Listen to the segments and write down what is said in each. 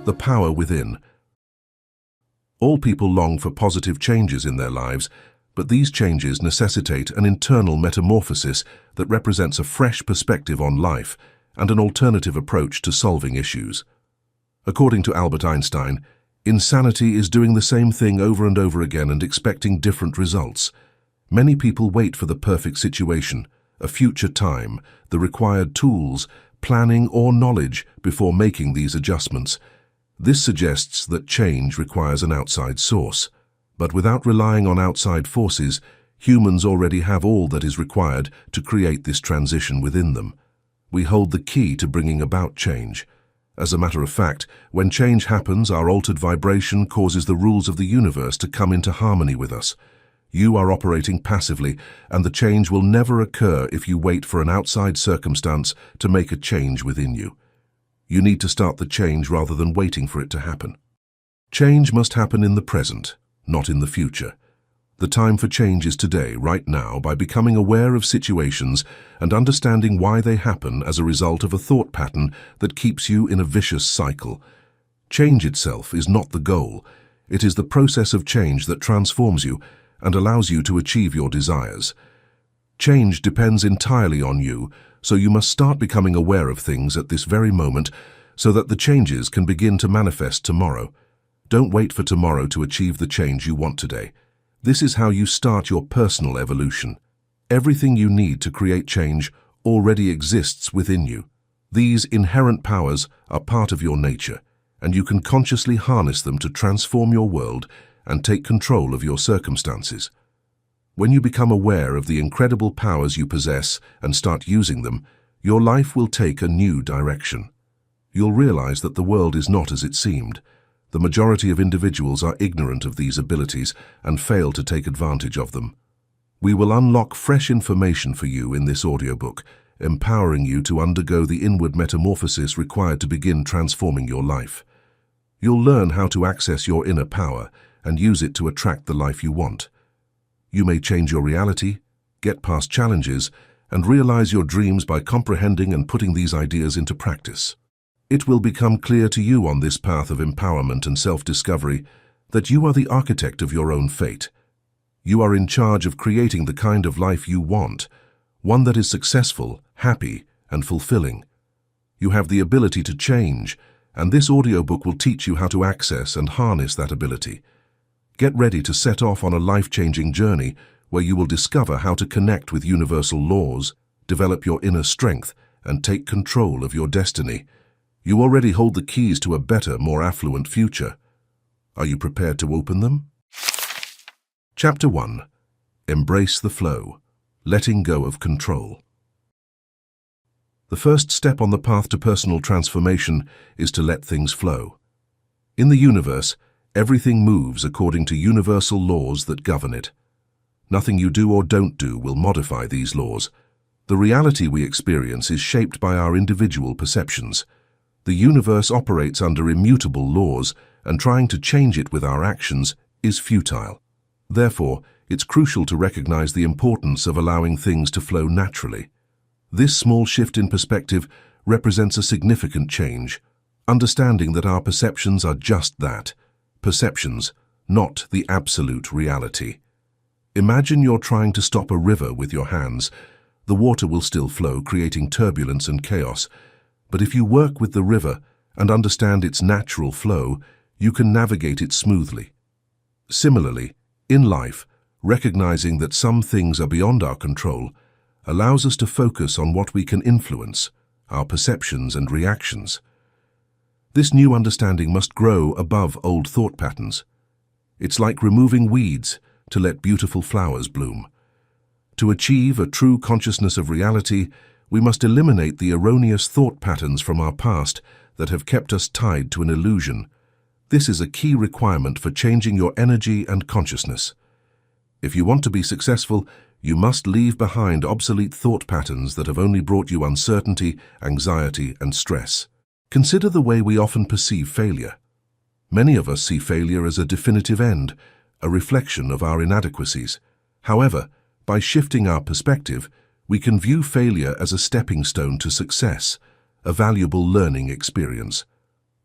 The power within. All people long for positive changes in their lives, but these changes necessitate an internal metamorphosis that represents a fresh perspective on life and an alternative approach to solving issues. According to Albert Einstein, insanity is doing the same thing over and over again and expecting different results. Many people wait for the perfect situation, a future time, the required tools, planning or knowledge before making these adjustments. This suggests that change requires an outside source. But without relying on outside forces, humans already have all that is required to create this transition within them. We hold the key to bringing about change. As a matter of fact, when change happens, our altered vibration causes the rules of the universe to come into harmony with us. You are operating passively, and the change will never occur if you wait for an outside circumstance to make a change within you. You need to start the change rather than waiting for it to happen. Change must happen in the present, not in the future. The time for change is today, right now, by becoming aware of situations and understanding why they happen as a result of a thought pattern that keeps you in a vicious cycle. Change itself is not the goal. It is the process of change that transforms you and allows you to achieve your desires. Change depends entirely on you, so you must start becoming aware of things at this very moment so that the changes can begin to manifest tomorrow. Don't wait for tomorrow to achieve the change you want today. This is how you start your personal evolution. Everything you need to create change already exists within you. These inherent powers are part of your nature, and you can consciously harness them to transform your world and take control of your circumstances. When you become aware of the incredible powers you possess and start using them, your life will take a new direction. You'll realize that the world is not as it seemed. The majority of individuals are ignorant of these abilities and fail to take advantage of them. We will unlock fresh information for you in this audiobook, empowering you to undergo the inward metamorphosis required to begin transforming your life. You'll learn how to access your inner power and use it to attract the life you want. You may change your reality, get past challenges, and realize your dreams by comprehending and putting these ideas into practice. It will become clear to you on this path of empowerment and self-discovery that you are the architect of your own fate. You are in charge of creating the kind of life you want, one that is successful, happy, and fulfilling. You have the ability to change, and this audiobook will teach you how to access and harness that ability. Get ready to set off on a life-changing journey where you will discover how to connect with universal laws, develop your inner strength, and take control of your destiny. You already hold the keys to a better, more affluent future. Are you prepared to open them? Chapter 1. Embrace the flow. Letting go of control. The first step on the path to personal transformation is to let things flow. In the universe, everything moves according to universal laws that govern it. Nothing you do or don't do will modify these laws. The reality we experience is shaped by our individual perceptions. The universe operates under immutable laws, and trying to change it with our actions is futile. Therefore, it's crucial to recognize the importance of allowing things to flow naturally. This small shift in perspective represents a significant change, understanding that our perceptions are just that, perceptions, not the absolute reality. Imagine you're trying to stop a river with your hands. The water will still flow, creating turbulence and chaos. But if you work with the river and understand its natural flow, you can navigate it smoothly. Similarly, in life, recognizing that some things are beyond our control allows us to focus on what we can influence, our perceptions and reactions. This new understanding must grow above old thought patterns. It's like removing weeds to let beautiful flowers bloom. To achieve a true consciousness of reality, we must eliminate the erroneous thought patterns from our past that have kept us tied to an illusion. This is a key requirement for changing your energy and consciousness. If you want to be successful, you must leave behind obsolete thought patterns that have only brought you uncertainty, anxiety, and stress. Consider the way we often perceive failure. Many of us see failure as a definitive end, a reflection of our inadequacies. However, by shifting our perspective, we can view failure as a stepping stone to success, a valuable learning experience.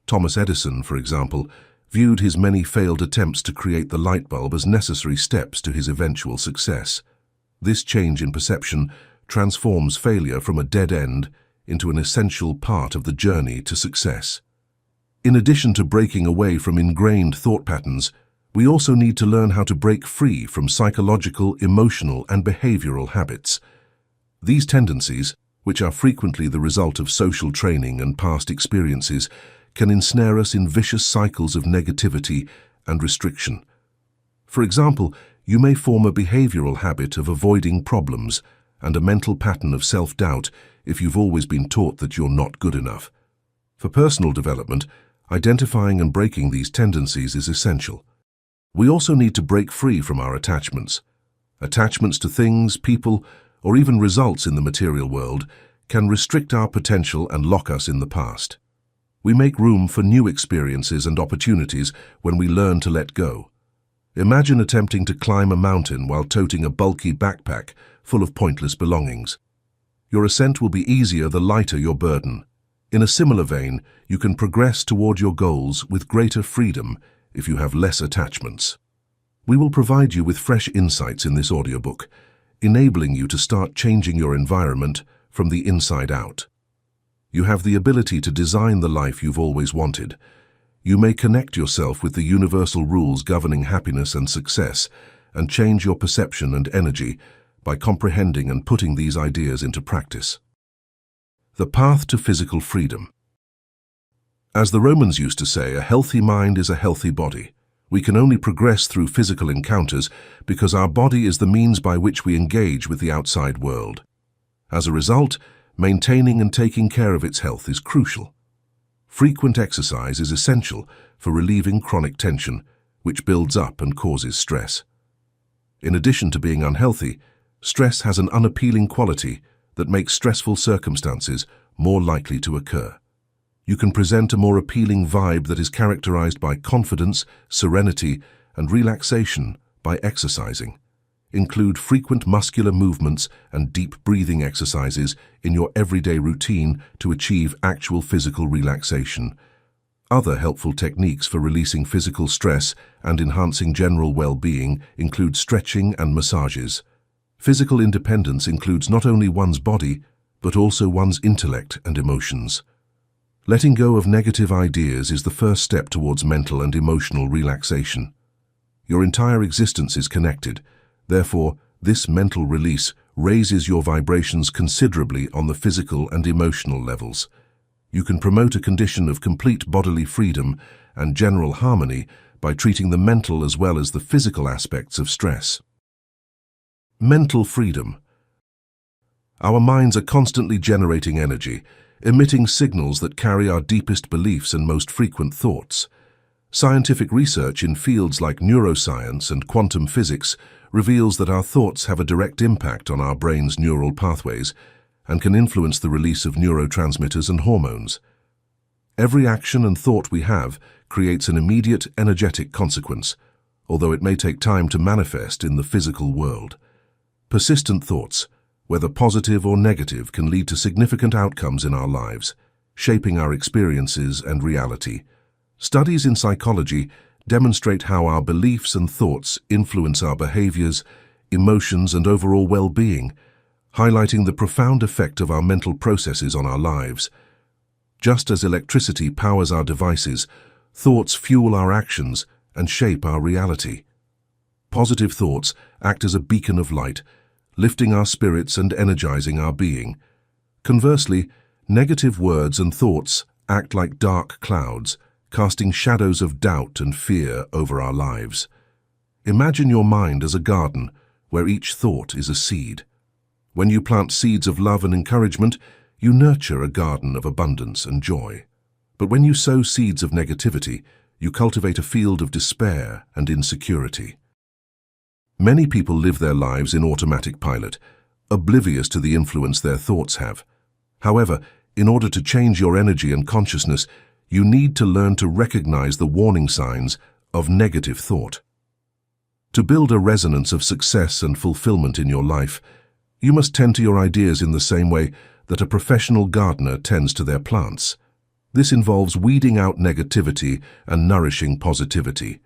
Thomas Edison, for example, viewed his many failed attempts to create the light bulb as necessary steps to his eventual success. This change in perception transforms failure from a dead end into an essential part of the journey to success. In addition to breaking away from ingrained thought patterns, we also need to learn how to break free from psychological, emotional, and behavioral habits. These tendencies, which are frequently the result of social training and past experiences, can ensnare us in vicious cycles of negativity and restriction. For example, you may form a behavioral habit of avoiding problems and a mental pattern of self-doubt if you've always been taught that you're not good enough. For personal development, identifying and breaking these tendencies is essential. We also need to break free from our attachments. Attachments to things, people, or even results in the material world can restrict our potential and lock us in the past. We make room for new experiences and opportunities when we learn to let go. Imagine attempting to climb a mountain while toting a bulky backpack full of pointless belongings. Your ascent will be easier the lighter your burden. In a similar vein, you can progress toward your goals with greater freedom if you have less attachments. We will provide you with fresh insights in this audiobook, enabling you to start changing your environment from the inside out. You have the ability to design the life you've always wanted. You may connect yourself with the universal rules governing happiness and success and change your perception and energy by comprehending and putting these ideas into practice. The path to physical freedom. As the Romans used to say, a healthy mind is a healthy body. We can only progress through physical encounters because our body is the means by which we engage with the outside world. As a result, maintaining and taking care of its health is crucial. Frequent exercise is essential for relieving chronic tension, which builds up and causes stress. In addition to being unhealthy, stress has an unappealing quality that makes stressful circumstances more likely to occur. You can present a more appealing vibe that is characterized by confidence, serenity, and relaxation by exercising. Include frequent muscular movements and deep breathing exercises in your everyday routine to achieve actual physical relaxation. Other helpful techniques for releasing physical stress and enhancing general well-being include stretching and massages. Physical independence includes not only one's body, but also one's intellect and emotions. Letting go of negative ideas is the first step towards mental and emotional relaxation. Your entire existence is connected. Therefore, this mental release raises your vibrations considerably on the physical and emotional levels. You can promote a condition of complete bodily freedom and general harmony by treating the mental as well as the physical aspects of stress. Mental freedom. Our minds are constantly generating energy, emitting signals that carry our deepest beliefs and most frequent thoughts. Scientific research in fields like neuroscience and quantum physics reveals that our thoughts have a direct impact on our brain's neural pathways and can influence the release of neurotransmitters and hormones. Every action and thought we have creates an immediate energetic consequence, although it may take time to manifest in the physical world. Persistent thoughts, whether positive or negative, can lead to significant outcomes in our lives, shaping our experiences and reality. Studies in psychology demonstrate how our beliefs and thoughts influence our behaviors, emotions, and overall well-being, highlighting the profound effect of our mental processes on our lives. Just as electricity powers our devices, thoughts fuel our actions and shape our reality. Positive thoughts act as a beacon of light, lifting our spirits and energizing our being. Conversely, negative words and thoughts act like dark clouds, casting shadows of doubt and fear over our lives. Imagine your mind as a garden where each thought is a seed. When you plant seeds of love and encouragement, you nurture a garden of abundance and joy. But when you sow seeds of negativity, you cultivate a field of despair and insecurity. Many people live their lives in automatic pilot, oblivious to the influence their thoughts have. However, in order to change your energy and consciousness, you need to learn to recognize the warning signs of negative thought. To build a resonance of success and fulfillment in your life, you must tend to your ideas in the same way that a professional gardener tends to their plants. This involves weeding out negativity and nourishing positivity.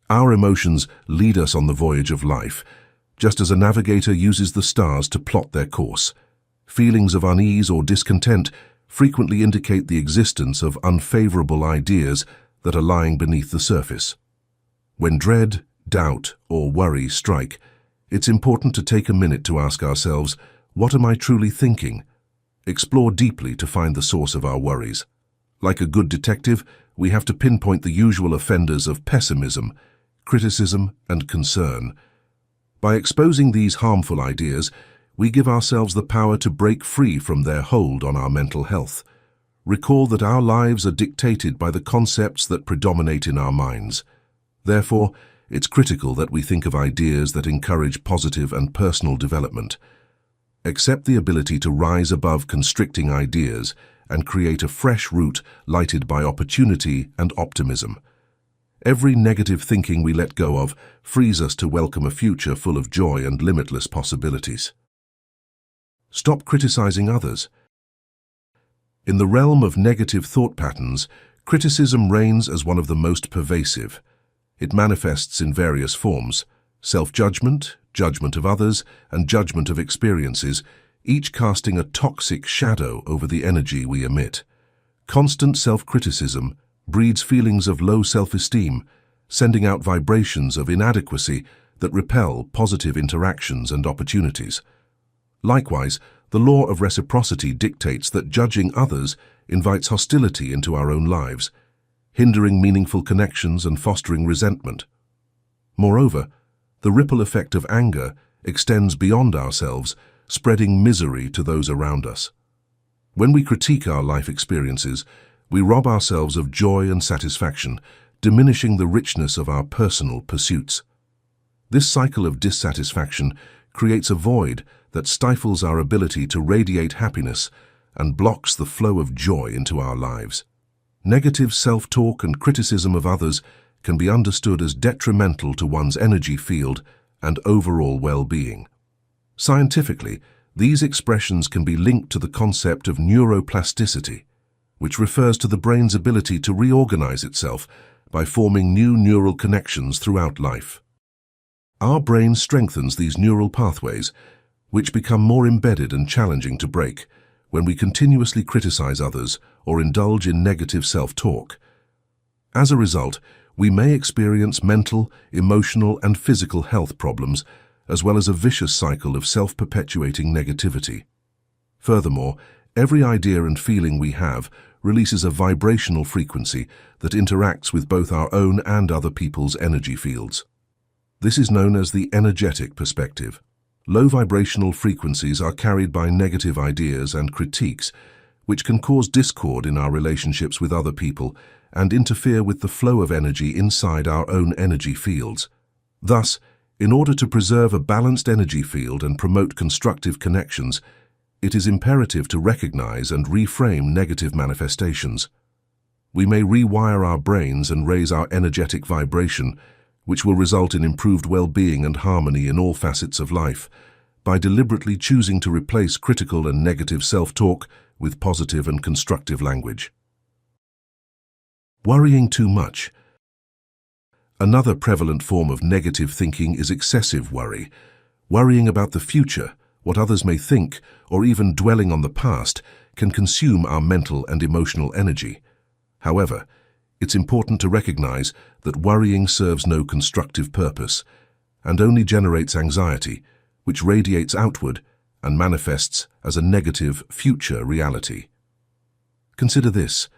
Our emotions lead us on the voyage of life, just as a navigator uses the stars to plot their course. Feelings of unease or discontent frequently indicate the existence of unfavorable ideas that are lying beneath the surface. When dread, doubt, or worry strike, it's important to take a minute to ask ourselves, what am I truly thinking? Explore deeply to find the source of our worries. Like a good detective, we have to pinpoint the usual offenders of pessimism, criticism, and concern. By exposing these harmful ideas, we give ourselves the power to break free from their hold on our mental health. Recall that our lives are dictated by the concepts that predominate in our minds. Therefore, it's critical that we think of ideas that encourage positive and personal development. Accept the ability to rise above constricting ideas and create a fresh route lighted by opportunity and optimism. Every negative thinking we let go of frees us to welcome a future full of joy and limitless possibilities. Stop criticizing others. In the realm of negative thought patterns, criticism reigns as one of the most pervasive. It manifests in various forms: self-judgment, judgment of others, and judgment of experiences, each casting a toxic shadow over the energy we emit. Constant self-criticism breeds feelings of low self-esteem, sending out vibrations of inadequacy that repel positive interactions and opportunities. Likewise, the law of reciprocity dictates that judging others invites hostility into our own lives, hindering meaningful connections and fostering resentment. Moreover, the ripple effect of anger extends beyond ourselves, spreading misery to those around us. When we critique our life experiences, we rob ourselves of joy and satisfaction, diminishing the richness of our personal pursuits. This cycle of dissatisfaction creates a void that stifles our ability to radiate happiness and blocks the flow of joy into our lives. Negative self-talk and criticism of others can be understood as detrimental to one's energy field and overall well-being. Scientifically, these expressions can be linked to the concept of neuroplasticity, which refers to the brain's ability to reorganize itself by forming new neural connections throughout life. Our brain strengthens these neural pathways, which become more embedded and challenging to break when we continuously criticize others or indulge in negative self-talk. As a result, we may experience mental, emotional, and physical health problems, as well as a vicious cycle of self-perpetuating negativity. Furthermore, every idea and feeling we have releases a vibrational frequency that interacts with both our own and other people's energy fields. This is known as the energetic perspective. Low vibrational frequencies are carried by negative ideas and critiques, which can cause discord in our relationships with other people and interfere with the flow of energy inside our own energy fields. Thus, in order to preserve a balanced energy field and promote constructive connections, it is imperative to recognize and reframe negative manifestations. We may rewire our brains and raise our energetic vibration, which will result in improved well-being and harmony in all facets of life, by deliberately choosing to replace critical and negative self-talk with positive and constructive language. Worrying too much. Another prevalent form of negative thinking is excessive worry. Worrying about the future, what others may think, or even dwelling on the past can consume our mental and emotional energy. However, it's important to recognize that worrying serves no constructive purpose and only generates anxiety, which radiates outward and manifests as a negative future reality. Consider this.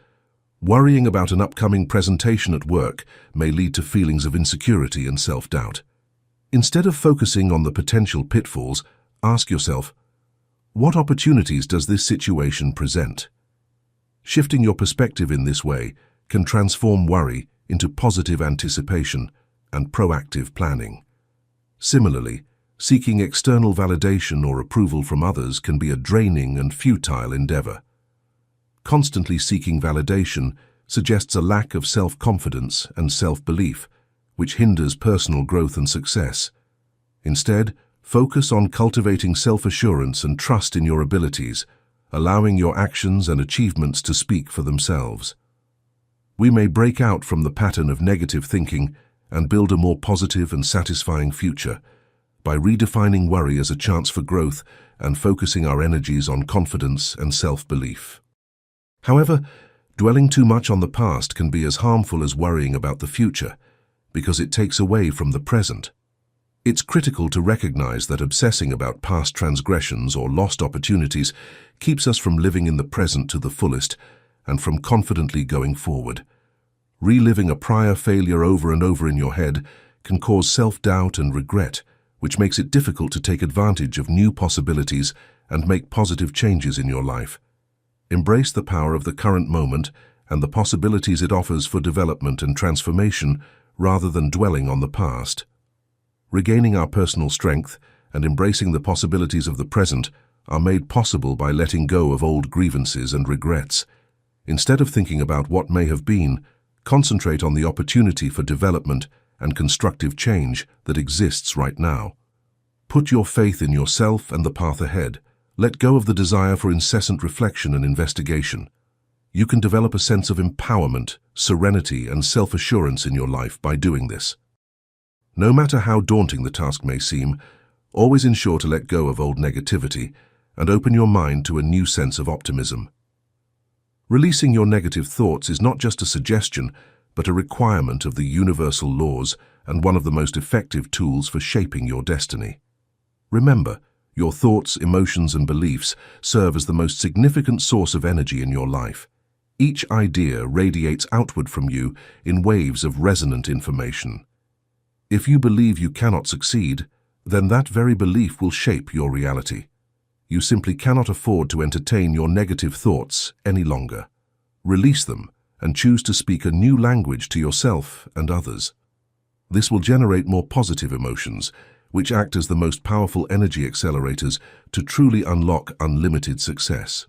Worrying about an upcoming presentation at work may lead to feelings of insecurity and self-doubt. Instead of focusing on the potential pitfalls, ask yourself, what opportunities does this situation present? Shifting your perspective in this way can transform worry into positive anticipation and proactive planning. Similarly, seeking external validation or approval from others can be a draining and futile endeavor. Constantly seeking validation suggests a lack of self-confidence and self-belief, which hinders personal growth and success. Instead, focus on cultivating self-assurance and trust in your abilities, allowing your actions and achievements to speak for themselves. We may break out from the pattern of negative thinking and build a more positive and satisfying future by redefining worry as a chance for growth and focusing our energies on confidence and self-belief. However, dwelling too much on the past can be as harmful as worrying about the future, because it takes away from the present. It's critical to recognize that obsessing about past transgressions or lost opportunities keeps us from living in the present to the fullest and from confidently going forward. Reliving a prior failure over and over in your head can cause self-doubt and regret, which makes it difficult to take advantage of new possibilities and make positive changes in your life. Embrace the power of the current moment and the possibilities it offers for development and transformation rather than dwelling on the past. Regaining our personal strength and embracing the possibilities of the present are made possible by letting go of old grievances and regrets. Instead of thinking about what may have been, concentrate on the opportunity for development and constructive change that exists right now. Put your faith in yourself and the path ahead. Let go of the desire for incessant reflection and investigation. You can develop a sense of empowerment, serenity, and self-assurance in your life by doing this. No matter how daunting the task may seem, always ensure to let go of old negativity and open your mind to a new sense of optimism. Releasing your negative thoughts is not just a suggestion, but a requirement of the universal laws and one of the most effective tools for shaping your destiny. Remember, your thoughts, emotions, and beliefs serve as the most significant source of energy in your life. Each idea radiates outward from you in waves of resonant information. If you believe you cannot succeed, then that very belief will shape your reality. You simply cannot afford to entertain your negative thoughts any longer. Release them and choose to speak a new language to yourself and others. This will generate more positive emotions, which act as the most powerful energy accelerators to truly unlock unlimited success.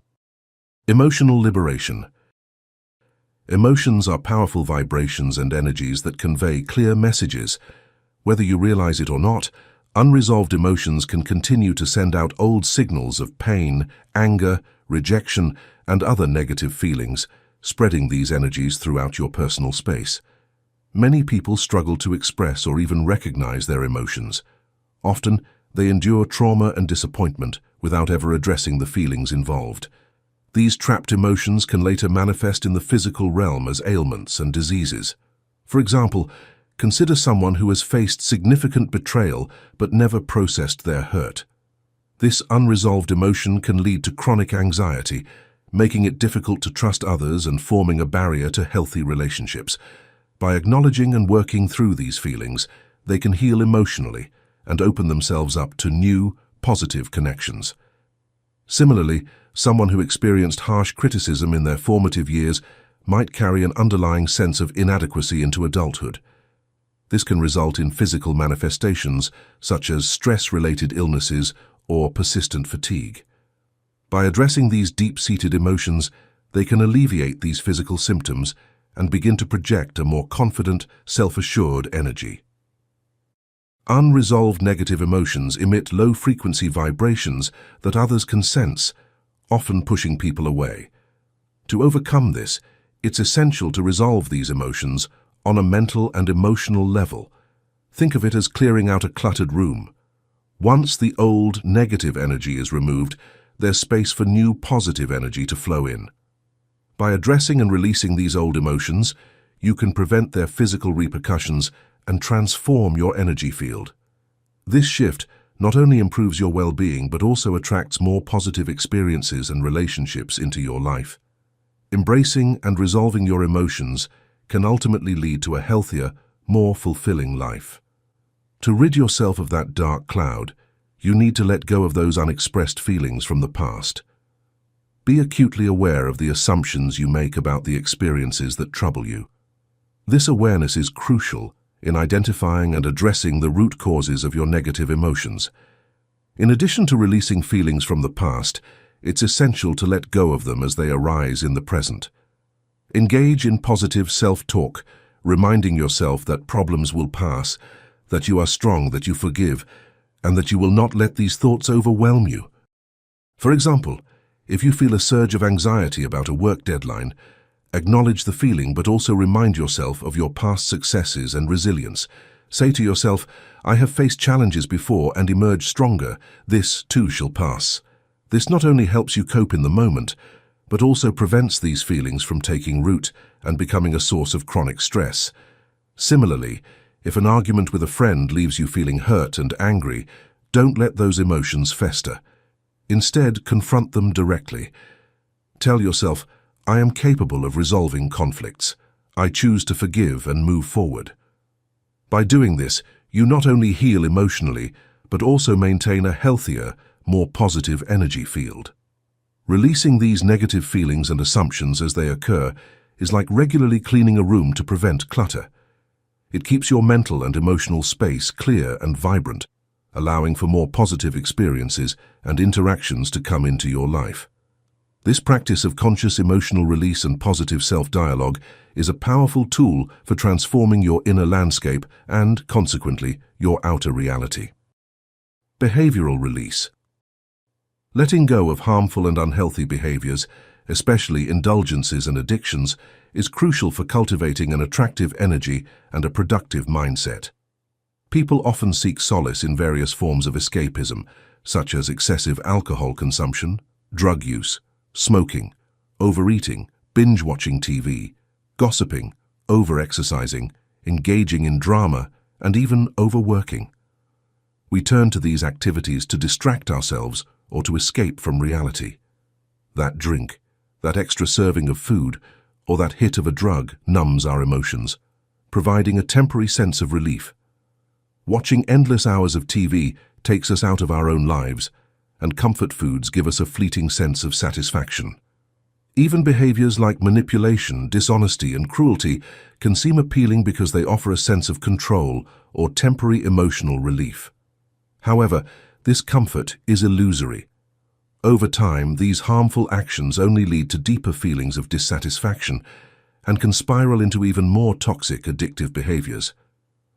Emotional liberation. Emotions are powerful vibrations and energies that convey clear messages. Whether you realize it or not, unresolved emotions can continue to send out old signals of pain, anger, rejection, and other negative feelings, spreading these energies throughout your personal space. Many people struggle to express or even recognize their emotions. Often, they endure trauma and disappointment without ever addressing the feelings involved. These trapped emotions can later manifest in the physical realm as ailments and diseases. For example, consider someone who has faced significant betrayal but never processed their hurt. This unresolved emotion can lead to chronic anxiety, making it difficult to trust others and forming a barrier to healthy relationships. By acknowledging and working through these feelings, they can heal emotionally and open themselves up to new, positive connections. Similarly, someone who experienced harsh criticism in their formative years might carry an underlying sense of inadequacy into adulthood. This can result in physical manifestations such as stress-related illnesses or persistent fatigue. By addressing these deep-seated emotions, they can alleviate these physical symptoms and begin to project a more confident, self-assured energy. Unresolved negative emotions emit low-frequency vibrations that others can sense, often pushing people away. To overcome this, it's essential to resolve these emotions on a mental and emotional level. Think of it as clearing out a cluttered room. Once the old, negative energy is removed, there's space for new, positive energy to flow in. By addressing and releasing these old emotions, you can prevent their physical repercussions and transform your energy field. This shift not only improves your well-being but also attracts more positive experiences and relationships into your life. Embracing and resolving your emotions can ultimately lead to a healthier, more fulfilling life. To rid yourself of that dark cloud, you need to let go of those unexpressed feelings from the past. Be acutely aware of the assumptions you make about the experiences that trouble you. This awareness is crucial in identifying and addressing the root causes of your negative emotions. In addition to releasing feelings from the past, it's essential to let go of them as they arise in the present. Engage in positive self-talk, reminding yourself that problems will pass, that you are strong, that you forgive, and that you will not let these thoughts overwhelm you. For example, If you feel a surge of anxiety about a work deadline, acknowledge the feeling but also remind yourself of your past successes and resilience. Say to yourself, I have faced challenges before and emerged stronger. This too shall pass. This not only helps you cope in the moment, but also prevents these feelings from taking root and becoming a source of chronic stress. Similarly, if an argument with a friend leaves you feeling hurt and angry, don't let those emotions fester. Instead, confront them directly. Tell yourself, I am capable of resolving conflicts. I choose to forgive and move forward. By doing this, you not only heal emotionally, but also maintain a healthier, more positive energy field. Releasing these negative feelings and assumptions as they occur is like regularly cleaning a room to prevent clutter. It keeps your mental and emotional space clear and vibrant, allowing for more positive experiences and interactions to come into your life. This practice of conscious emotional release and positive self-dialogue is a powerful tool for transforming your inner landscape and, consequently, your outer reality. Behavioral release. Letting go of harmful and unhealthy behaviors, especially indulgences and addictions, is crucial for cultivating an attractive energy and a productive mindset. People often seek solace in various forms of escapism, such as excessive alcohol consumption, drug use, smoking, overeating, binge-watching TV, gossiping, over-exercising, engaging in drama, and even overworking. We turn to these activities to distract ourselves or to escape from reality. That drink, that extra serving of food, or that hit of a drug numbs our emotions, providing a temporary sense of relief. Watching endless hours of TV takes us out of our own lives, and comfort foods give us a fleeting sense of satisfaction. Even behaviors like manipulation, dishonesty, and cruelty can seem appealing because they offer a sense of control or temporary emotional relief. However, this comfort is illusory. Over time, these harmful actions only lead to deeper feelings of dissatisfaction and can spiral into even more toxic, addictive behaviors.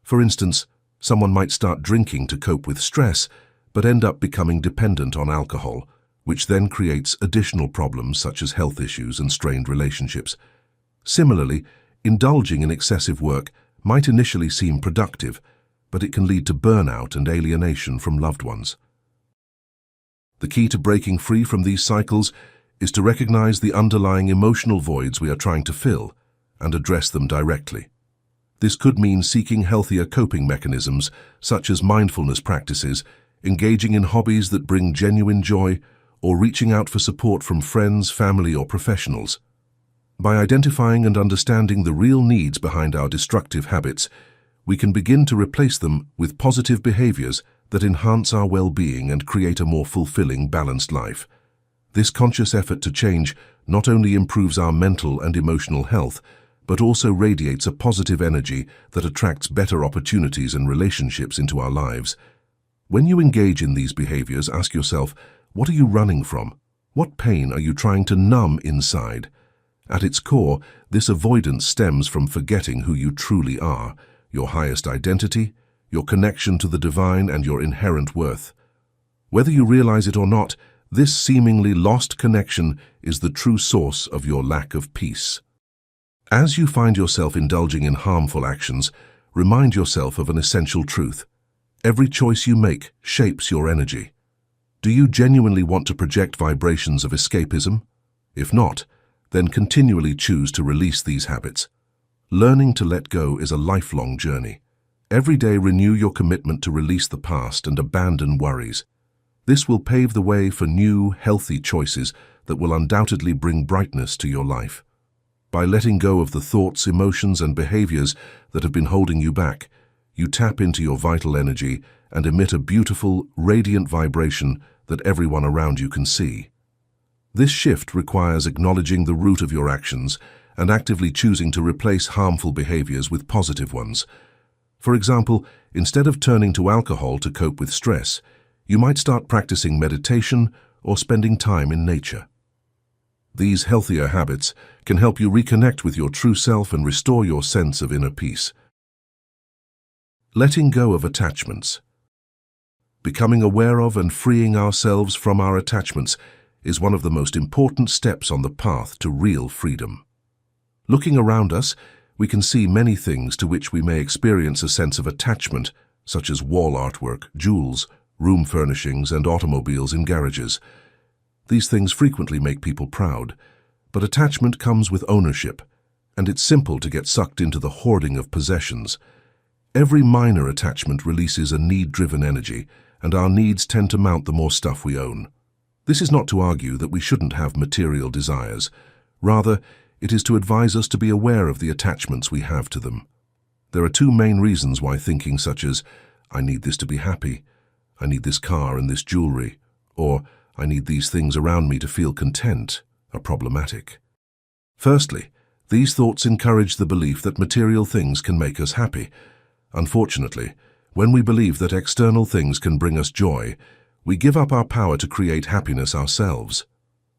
For instance, someone might start drinking to cope with stress, but end up becoming dependent on alcohol, which then creates additional problems such as health issues and strained relationships. Similarly, indulging in excessive work might initially seem productive, but it can lead to burnout and alienation from loved ones. The key to breaking free from these cycles is to recognize the underlying emotional voids we are trying to fill and address them directly. This could mean seeking healthier coping mechanisms, such as mindfulness practices, engaging in hobbies that bring genuine joy, or reaching out for support from friends, family, or professionals. By identifying and understanding the real needs behind our destructive habits, we can begin to replace them with positive behaviors that enhance our well-being and create a more fulfilling, balanced life. This conscious effort to change not only improves our mental and emotional health, but also radiates a positive energy that attracts better opportunities and relationships into our lives. When you engage in these behaviors, ask yourself, what are you running from? What pain are you trying to numb inside? At its core, this avoidance stems from forgetting who you truly are, your highest identity, your connection to the divine, and your inherent worth. Whether you realize it or not, this seemingly lost connection is the true source of your lack of peace. As you find yourself indulging in harmful actions, remind yourself of an essential truth. Every choice you make shapes your energy. Do you genuinely want to project vibrations of escapism? If not, then continually choose to release these habits. Learning to let go is a lifelong journey. Every day renew your commitment to release the past and abandon worries. This will pave the way for new, healthy choices that will undoubtedly bring brightness to your life. By letting go of the thoughts, emotions, and behaviors that have been holding you back, you tap into your vital energy and emit a beautiful, radiant vibration that everyone around you can see. This shift requires acknowledging the root of your actions and actively choosing to replace harmful behaviors with positive ones. For example, instead of turning to alcohol to cope with stress, you might start practicing meditation or spending time in nature. These healthier habits can help you reconnect with your true self and restore your sense of inner peace. Letting go of attachments. Becoming aware of and freeing ourselves from our attachments is one of the most important steps on the path to real freedom. Looking around us, we can see many things to which we may experience a sense of attachment, such as wall artwork, jewels, room furnishings, and automobiles in garages. These things frequently make people proud, but attachment comes with ownership, and it's simple to get sucked into the hoarding of possessions. Every minor attachment releases a need-driven energy, and our needs tend to mount the more stuff we own. This is not to argue that we shouldn't have material desires. Rather, it is to advise us to be aware of the attachments we have to them. There are two main reasons why thinking such as, "I need this to be happy," "I need this car and this jewelry," or "I need these things around me to feel content," are problematic. Firstly, these thoughts encourage the belief that material things can make us happy. Unfortunately, when we believe that external things can bring us joy, we give up our power to create happiness ourselves.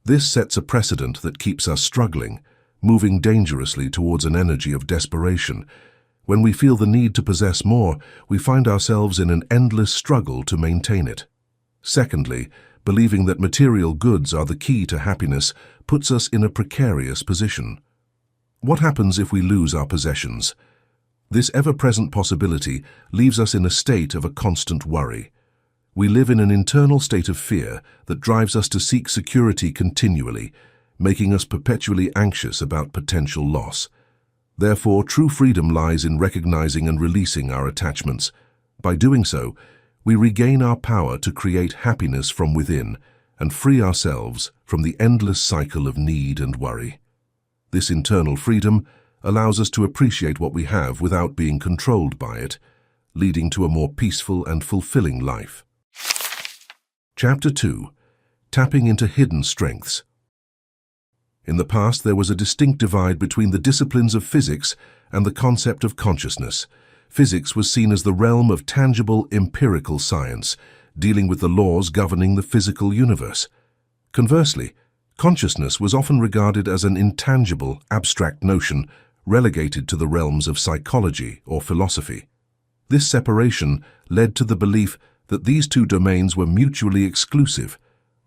This sets a precedent that keeps us struggling, moving dangerously towards an energy of desperation. When we feel the need to possess more, we find ourselves in an endless struggle to maintain it. Secondly, believing that material goods are the key to happiness puts us in a precarious position. What happens if we lose our possessions? This ever-present possibility leaves us in a state of a constant worry. We live in an internal state of fear that drives us to seek security continually, making us perpetually anxious about potential loss. Therefore, true freedom lies in recognizing and releasing our attachments. By doing so, we regain our power to create happiness from within and free ourselves from the endless cycle of need and worry. This internal freedom allows us to appreciate what we have without being controlled by it, leading to a more peaceful and fulfilling life. Chapter 2. Tapping into Hidden Strengths. In the past, there was a distinct divide between the disciplines of physics and the concept of consciousness. Physics was seen as the realm of tangible, empirical science, dealing with the laws governing the physical universe. Conversely, consciousness was often regarded as an intangible, abstract notion relegated to the realms of psychology or philosophy. This separation led to the belief that these two domains were mutually exclusive,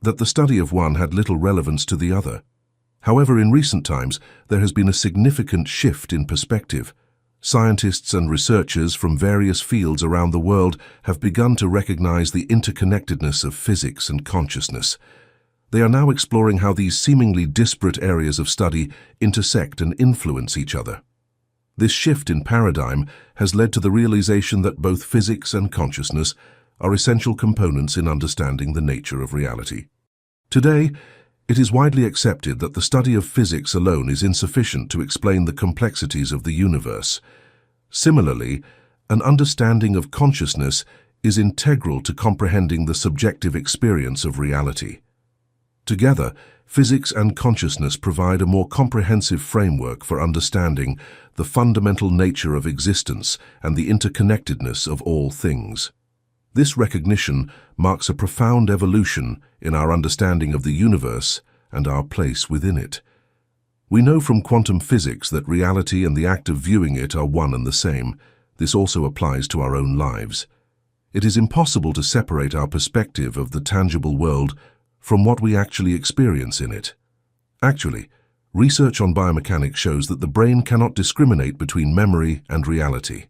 that the study of one had little relevance to the other. However, in recent times, there has been a significant shift in perspective. Scientists and researchers from various fields around the world have begun to recognize the interconnectedness of physics and consciousness. They are now exploring how these seemingly disparate areas of study intersect and influence each other. This shift in paradigm has led to the realization that both physics and consciousness are essential components in understanding the nature of reality. Today, it is widely accepted that the study of physics alone is insufficient to explain the complexities of the universe. Similarly, an understanding of consciousness is integral to comprehending the subjective experience of reality. Together, physics and consciousness provide a more comprehensive framework for understanding the fundamental nature of existence and the interconnectedness of all things. This recognition marks a profound evolution in our understanding of the universe and our place within it. We know from quantum physics that reality and the act of viewing it are one and the same. This also applies to our own lives. It is impossible to separate our perspective of the tangible world from what we actually experience in it. Actually, research on biomechanics shows that the brain cannot discriminate between memory and reality.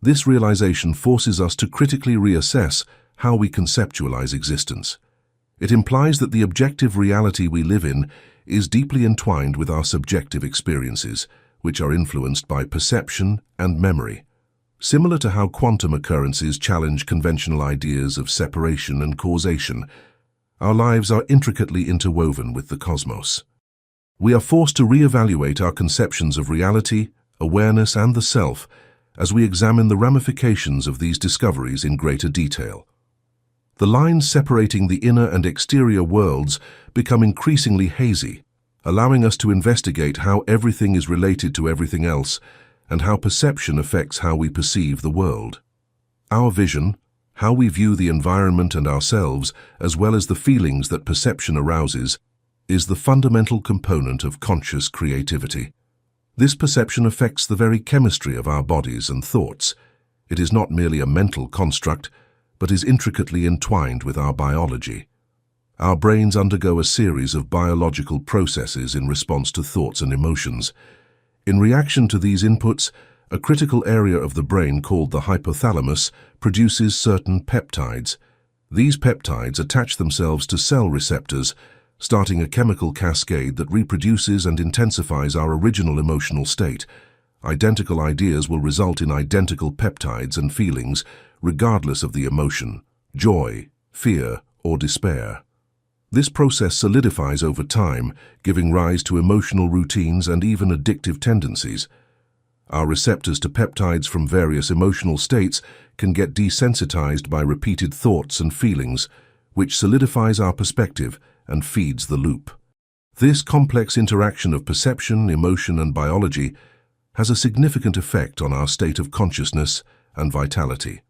This realization forces us to critically reassess how we conceptualize existence. It implies that the objective reality we live in is deeply entwined with our subjective experiences, which are influenced by perception and memory. Similar to how quantum occurrences challenge conventional ideas of separation and causation, our lives are intricately interwoven with the cosmos. We are forced to reevaluate our conceptions of reality, awareness, and the self as we examine the ramifications of these discoveries in greater detail. The lines separating the inner and exterior worlds become increasingly hazy, allowing us to investigate how everything is related to everything else and how perception affects how we perceive the world. Our vision, how we view the environment and ourselves, as well as the feelings that perception arouses, is the fundamental component of conscious creativity. This perception affects the very chemistry of our bodies and thoughts. It is not merely a mental construct, but is intricately entwined with our biology. Our brains undergo a series of biological processes in response to thoughts and emotions. In reaction to these inputs, a critical area of the brain called the hypothalamus produces certain peptides. These peptides attach themselves to cell receptors, starting a chemical cascade that reproduces and intensifies our original emotional state. Identical ideas will result in identical peptides and feelings, regardless of the emotion, joy, fear, or despair. This process solidifies over time, giving rise to emotional routines and even addictive tendencies. Our receptors to peptides from various emotional states can get desensitized by repeated thoughts and feelings, which solidifies our perspective and feeds the loop. This complex interaction of perception, emotion, and biology has a significant effect on our state of consciousness and vitality.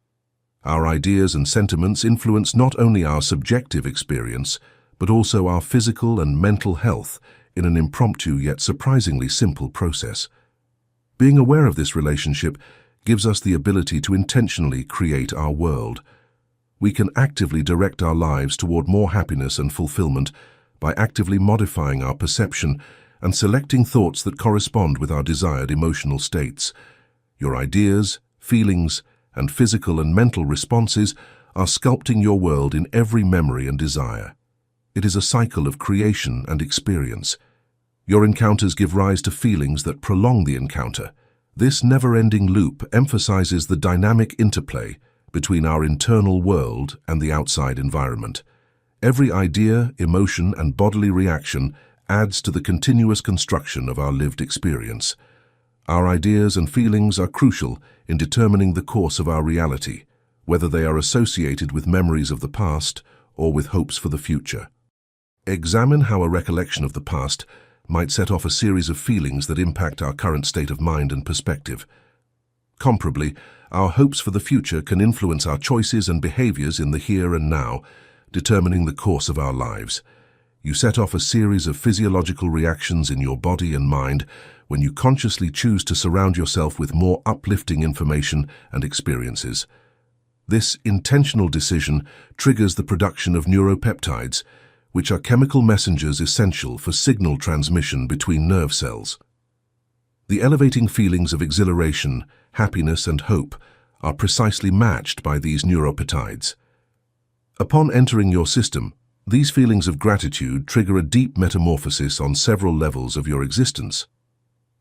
Our ideas and sentiments influence not only our subjective experience, but also our physical and mental health in an impromptu yet surprisingly simple process. Being aware of this relationship gives us the ability to intentionally create our world. We can actively direct our lives toward more happiness and fulfillment by actively modifying our perception and selecting thoughts that correspond with our desired emotional states. Your ideas, feelings, and physical and mental responses are sculpting your world in every memory and desire. It is a cycle of creation and experience. Your encounters give rise to feelings that prolong the encounter. This never-ending loop emphasizes the dynamic interplay between our internal world and the outside environment. Every idea, emotion, and bodily reaction adds to the continuous construction of our lived experience. Our ideas and feelings are crucial in determining the course of our reality, whether they are associated with memories of the past or with hopes for the future. Examine how a recollection of the past might set off a series of feelings that impact our current state of mind and perspective. Comparably, our hopes for the future can influence our choices and behaviors in the here and now, determining the course of our lives. You set off a series of physiological reactions in your body and mind when you consciously choose to surround yourself with more uplifting information and experiences. This intentional decision triggers the production of neuropeptides, which are chemical messengers essential for signal transmission between nerve cells. The elevating feelings of exhilaration, happiness, and hope are precisely matched by these neuropeptides. Upon entering your system, these feelings of gratitude trigger a deep metamorphosis on several levels of your existence.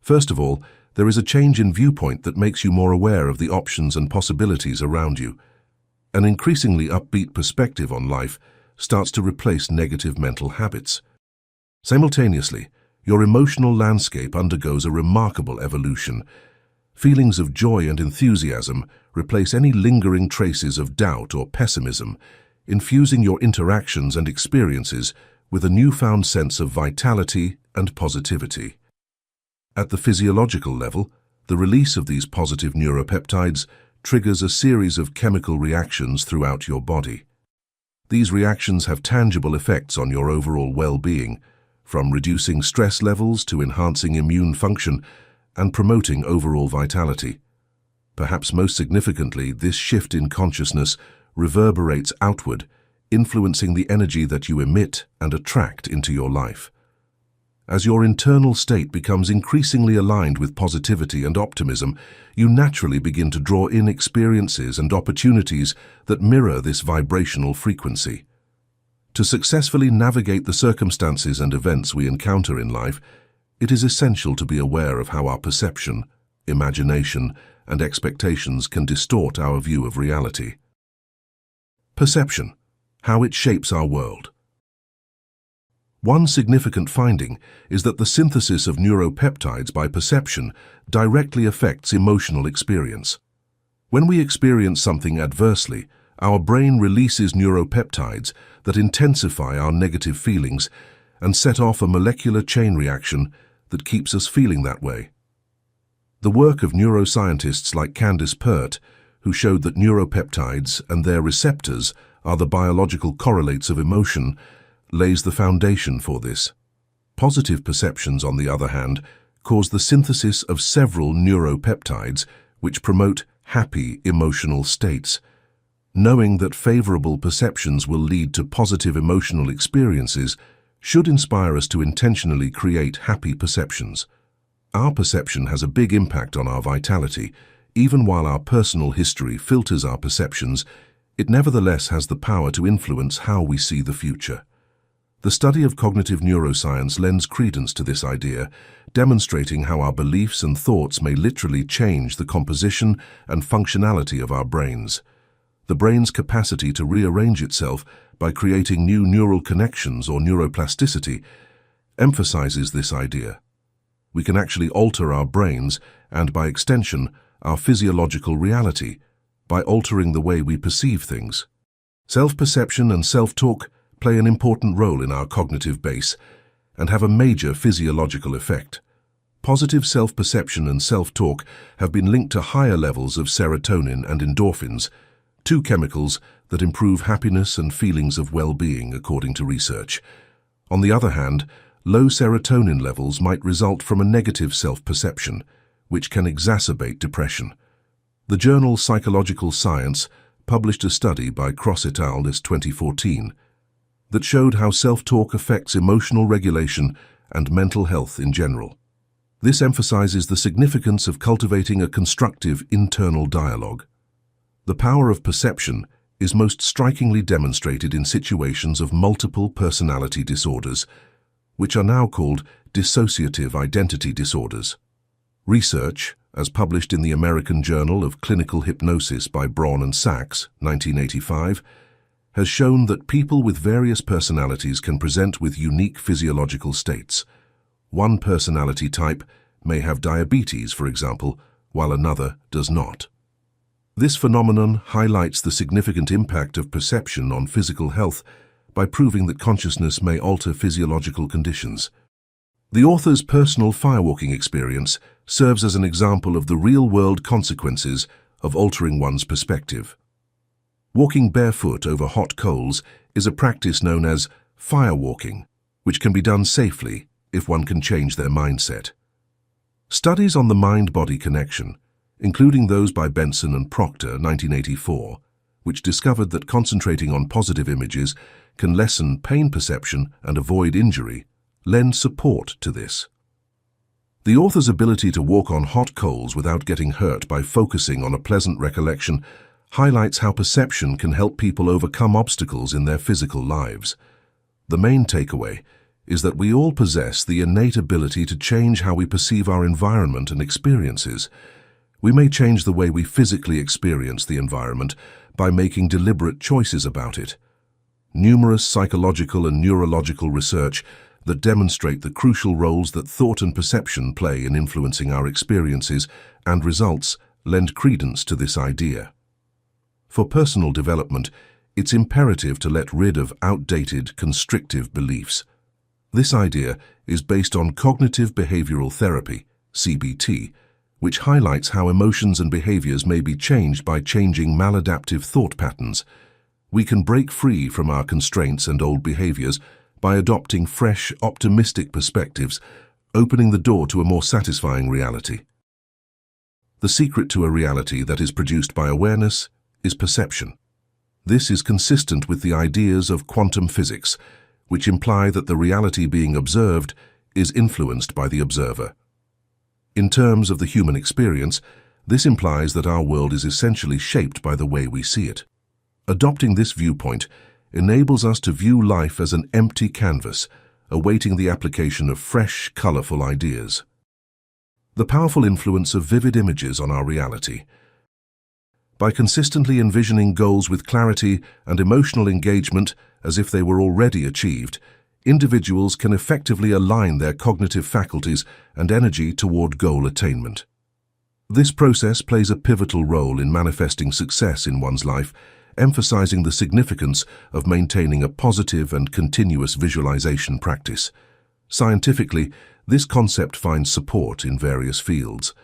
First of all, there is a change in viewpoint that makes you more aware of the options and possibilities around you. An increasingly upbeat perspective on life starts to replace negative mental habits. Simultaneously, your emotional landscape undergoes a remarkable evolution. Feelings of joy and enthusiasm replace any lingering traces of doubt or pessimism, infusing your interactions and experiences with a newfound sense of vitality and positivity. At the physiological level, the release of these positive neuropeptides triggers a series of chemical reactions throughout your body. These reactions have tangible effects on your overall well-being, from reducing stress levels to enhancing immune function and promoting overall vitality. Perhaps most significantly, this shift in consciousness reverberates outward, influencing the energy that you emit and attract into your life. As your internal state becomes increasingly aligned with positivity and optimism, you naturally begin to draw in experiences and opportunities that mirror this vibrational frequency. To successfully navigate the circumstances and events we encounter in life, it is essential to be aware of how our perception, imagination, and expectations can distort our view of reality. Perception, how it shapes our world. One significant finding is that the synthesis of neuropeptides by perception directly affects emotional experience. When we experience something adversely, our brain releases neuropeptides that intensify our negative feelings and set off a molecular chain reaction that keeps us feeling that way. The work of neuroscientists like Candace Pert, who showed that neuropeptides and their receptors are the biological correlates of emotion, lays the foundation for this. Positive perceptions, on the other hand, cause the synthesis of several neuropeptides which promote happy emotional states. Knowing that favorable perceptions will lead to positive emotional experiences should inspire us to intentionally create happy perceptions. Our perception has a big impact on our vitality. Even while our personal history filters our perceptions, it nevertheless has the power to influence how we see the future. The study of cognitive neuroscience lends credence to this idea, demonstrating how our beliefs and thoughts may literally change the composition and functionality of our brains. The brain's capacity to rearrange itself by creating new neural connections or neuroplasticity emphasizes this idea. We can actually alter our brains and, by extension, our physiological reality by altering the way we perceive things. Self-perception and self-talk play an important role in our cognitive base and have a major physiological effect. Positive self-perception and self-talk have been linked to higher levels of serotonin and endorphins, two chemicals that improve happiness and feelings of well-being, according to research. On the other hand, low serotonin levels might result from a negative self-perception, which can exacerbate depression. The journal Psychological Science published a study by Cross et al. in 2014 that showed how self-talk affects emotional regulation and mental health in general. This emphasizes the significance of cultivating a constructive internal dialogue. The power of perception is most strikingly demonstrated in situations of multiple personality disorders, which are now called dissociative identity disorders. Research, as published in the American Journal of Clinical Hypnosis by Braun and Sachs, 1985, has shown that people with various personalities can present with unique physiological states. One personality type may have diabetes, for example, while another does not. This phenomenon highlights the significant impact of perception on physical health by proving that consciousness may alter physiological conditions. The author's personal firewalking experience serves as an example of the real-world consequences of altering one's perspective. Walking barefoot over hot coals is a practice known as firewalking, which can be done safely if one can change their mindset. Studies on the mind-body connection, including those by Benson and Proctor, 1984, which discovered that concentrating on positive images can lessen pain perception and avoid injury, lend support to this. The author's ability to walk on hot coals without getting hurt by focusing on a pleasant recollection highlights how perception can help people overcome obstacles in their physical lives. The main takeaway is that we all possess the innate ability to change how we perceive our environment and experiences. We may change the way we physically experience the environment by making deliberate choices about it. Numerous psychological and neurological research that demonstrate the crucial roles that thought and perception play in influencing our experiences and results lend credence to this idea. For personal development, it's imperative to let rid of outdated, constrictive beliefs. This idea is based on cognitive behavioral therapy, CBT, which highlights how emotions and behaviors may be changed by changing maladaptive thought patterns. We can break free from our constraints and old behaviors by adopting fresh, optimistic perspectives, opening the door to a more satisfying reality. The secret to a reality that is produced by awareness is perception. This is consistent with the ideas of quantum physics, which imply that the reality being observed is influenced by the observer. In terms of the human experience, this implies that our world is essentially shaped by the way we see it. Adopting this viewpoint enables us to view life as an empty canvas, awaiting the application of fresh, colorful ideas. The powerful influence of vivid images on our reality. By consistently envisioning goals with clarity and emotional engagement as if they were already achieved, individuals can effectively align their cognitive faculties and energy toward goal attainment. This process plays a pivotal role in manifesting success in one's life, emphasizing the significance of maintaining a positive and continuous visualization practice. Scientifically, this concept finds support in various fields.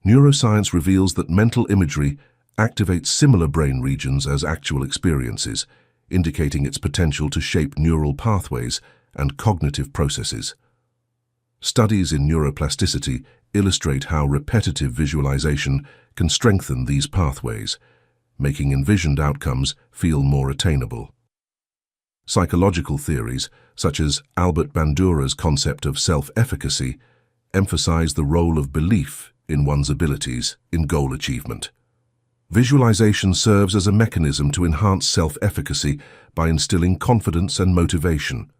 Neuroscience reveals that mental imagery activates similar brain regions as actual experiences, indicating its potential to shape neural pathways and cognitive processes. Studies in neuroplasticity illustrate how repetitive visualization can strengthen these pathways, making envisioned outcomes feel more attainable. Psychological theories, such as Albert Bandura's concept of self-efficacy, emphasize the role of belief in one's abilities in goal achievement. Visualization serves as a mechanism to enhance self-efficacy by instilling confidence and motivation.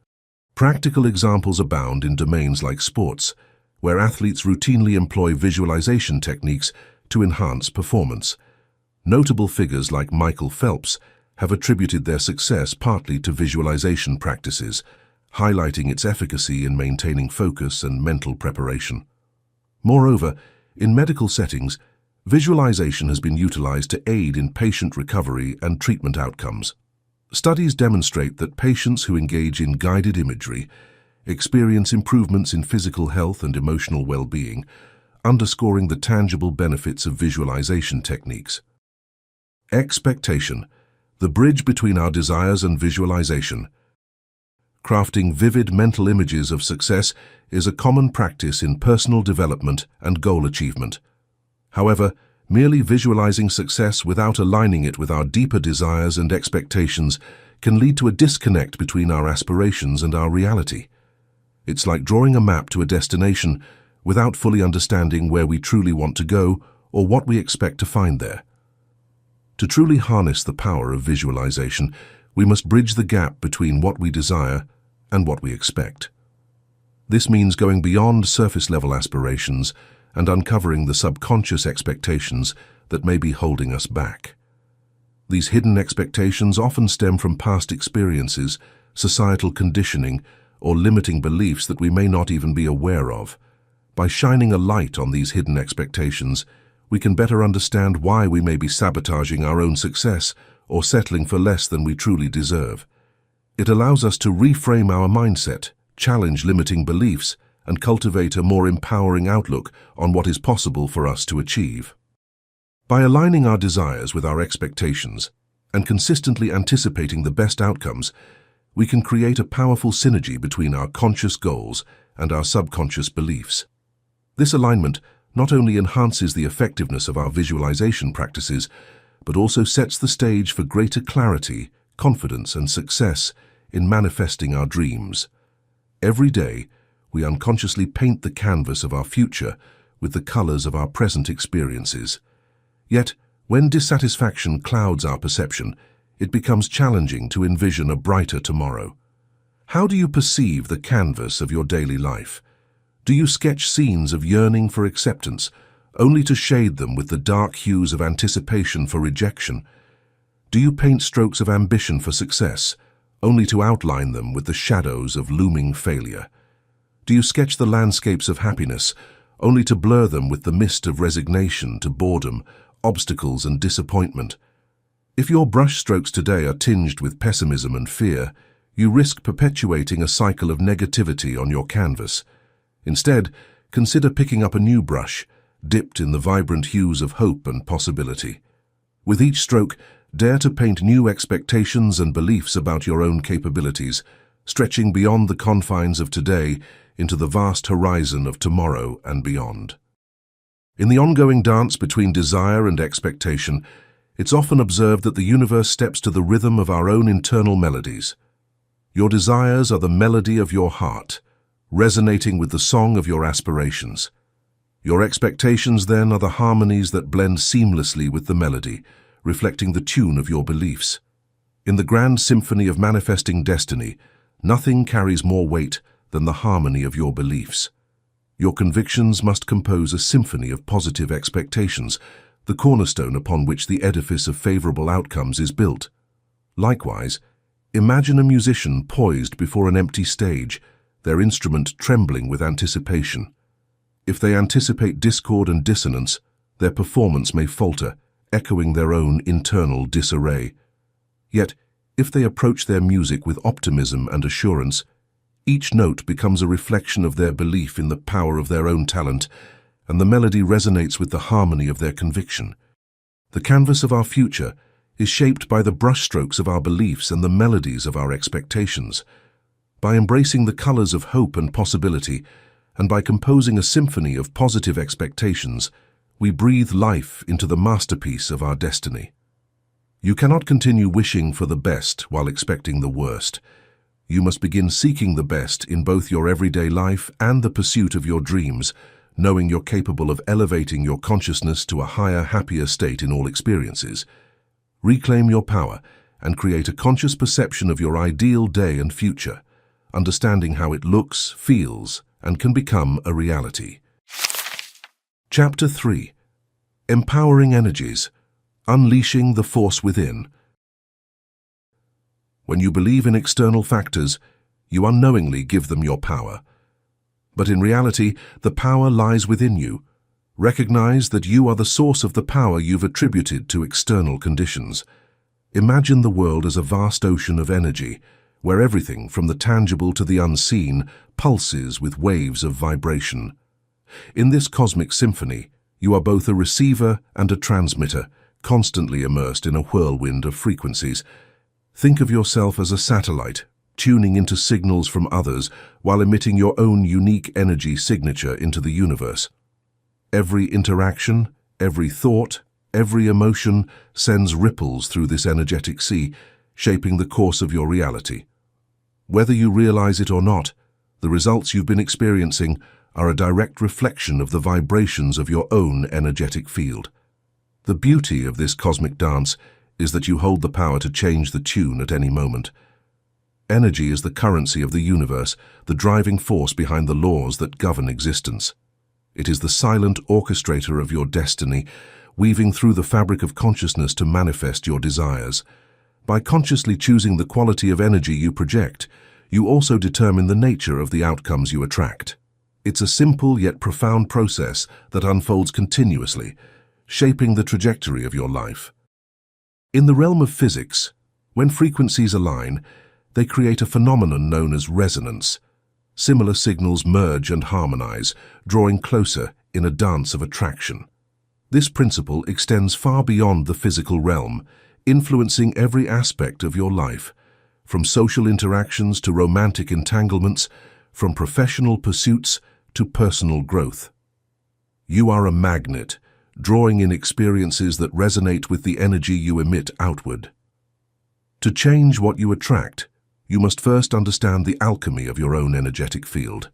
Practical examples abound in domains like sports, where athletes routinely employ visualization techniques to enhance performance. Notable figures like Michael Phelps have attributed their success partly to visualization practices, highlighting its efficacy in maintaining focus and mental preparation. Moreover, in medical settings, visualization has been utilized to aid in patient recovery and treatment outcomes. Studies demonstrate that patients who engage in guided imagery experience improvements in physical health and emotional well-being, underscoring the tangible benefits of visualization techniques. Expectation, the bridge between our desires and visualization. Crafting vivid mental images of success is a common practice in personal development and goal achievement. However, merely visualizing success without aligning it with our deeper desires and expectations can lead to a disconnect between our aspirations and our reality. It's like drawing a map to a destination without fully understanding where we truly want to go or what we expect to find there. To truly harness the power of visualization, we must bridge the gap between what we desire and what we expect. This means going beyond surface-level aspirations and uncovering the subconscious expectations that may be holding us back. These hidden expectations often stem from past experiences, societal conditioning, or limiting beliefs that we may not even be aware of. By shining a light on these hidden expectations, we can better understand why we may be sabotaging our own success or settling for less than we truly deserve. It allows us to reframe our mindset, challenge limiting beliefs, and cultivate a more empowering outlook on what is possible for us to achieve. By aligning our desires with our expectations and consistently anticipating the best outcomes, we can create a powerful synergy between our conscious goals and our subconscious beliefs. This alignment not only enhances the effectiveness of our visualization practices, but also sets the stage for greater clarity, confidence, and success in manifesting our dreams. Every day, we unconsciously paint the canvas of our future with the colors of our present experiences. Yet, when dissatisfaction clouds our perception, it becomes challenging to envision a brighter tomorrow. How do you perceive the canvas of your daily life? Do you sketch scenes of yearning for acceptance, only to shade them with the dark hues of anticipation for rejection? Do you paint strokes of ambition for success, only to outline them with the shadows of looming failure? Do you sketch the landscapes of happiness, only to blur them with the mist of resignation to boredom, obstacles, and disappointment? If your brushstrokes today are tinged with pessimism and fear, you risk perpetuating a cycle of negativity on your canvas. Instead, consider picking up a new brush, dipped in the vibrant hues of hope and possibility. With each stroke, dare to paint new expectations and beliefs about your own capabilities, stretching beyond the confines of today into the vast horizon of tomorrow and beyond. In the ongoing dance between desire and expectation, it's often observed that the universe steps to the rhythm of our own internal melodies. Your desires are the melody of your heart, resonating with the song of your aspirations. Your expectations, then, are the harmonies that blend seamlessly with the melody, reflecting the tune of your beliefs. In the grand symphony of manifesting destiny, nothing carries more weight than the harmony of your beliefs. Your convictions must compose a symphony of positive expectations, the cornerstone upon which the edifice of favorable outcomes is built. Likewise, imagine a musician poised before an empty stage, their instrument trembling with anticipation. If they anticipate discord and dissonance, their performance may falter, echoing their own internal disarray. Yet, if they approach their music with optimism and assurance, each note becomes a reflection of their belief in the power of their own talent, and the melody resonates with the harmony of their conviction. The canvas of our future is shaped by the brushstrokes of our beliefs and the melodies of our expectations. By embracing the colors of hope and possibility, and by composing a symphony of positive expectations, we breathe life into the masterpiece of our destiny. You cannot continue wishing for the best while expecting the worst. You must begin seeking the best in both your everyday life and the pursuit of your dreams, knowing you're capable of elevating your consciousness to a higher, happier state in all experiences. Reclaim your power and create a conscious perception of your ideal day and future, understanding how it looks, feels, and can become a reality. Chapter 3. Empowering Energies. Unleashing the Force Within. When you believe in external factors, you unknowingly give them your power. But in reality, the power lies within you. Recognize that you are the source of the power you've attributed to external conditions. Imagine the world as a vast ocean of energy, where everything from the tangible to the unseen pulses with waves of vibration. In this cosmic symphony, you are both a receiver and a transmitter, constantly immersed in a whirlwind of frequencies. Think of yourself as a satellite, tuning into signals from others while emitting your own unique energy signature into the universe. Every interaction, every thought, every emotion sends ripples through this energetic sea, shaping the course of your reality. Whether you realize it or not, the results you've been experiencing are a direct reflection of the vibrations of your own energetic field. The beauty of this cosmic dance is that you hold the power to change the tune at any moment. Energy is the currency of the universe, the driving force behind the laws that govern existence. It is the silent orchestrator of your destiny, weaving through the fabric of consciousness to manifest your desires. By consciously choosing the quality of energy you project, you also determine the nature of the outcomes you attract. It's a simple yet profound process that unfolds continuously, shaping the trajectory of your life. In the realm of physics, when frequencies align, they create a phenomenon known as resonance. Similar signals merge and harmonize, drawing closer in a dance of attraction. This principle extends far beyond the physical realm, influencing every aspect of your life, from social interactions to romantic entanglements, from professional pursuits to personal growth. You are a magnet, drawing in experiences that resonate with the energy you emit outward. To change what you attract, you must first understand the alchemy of your own energetic field.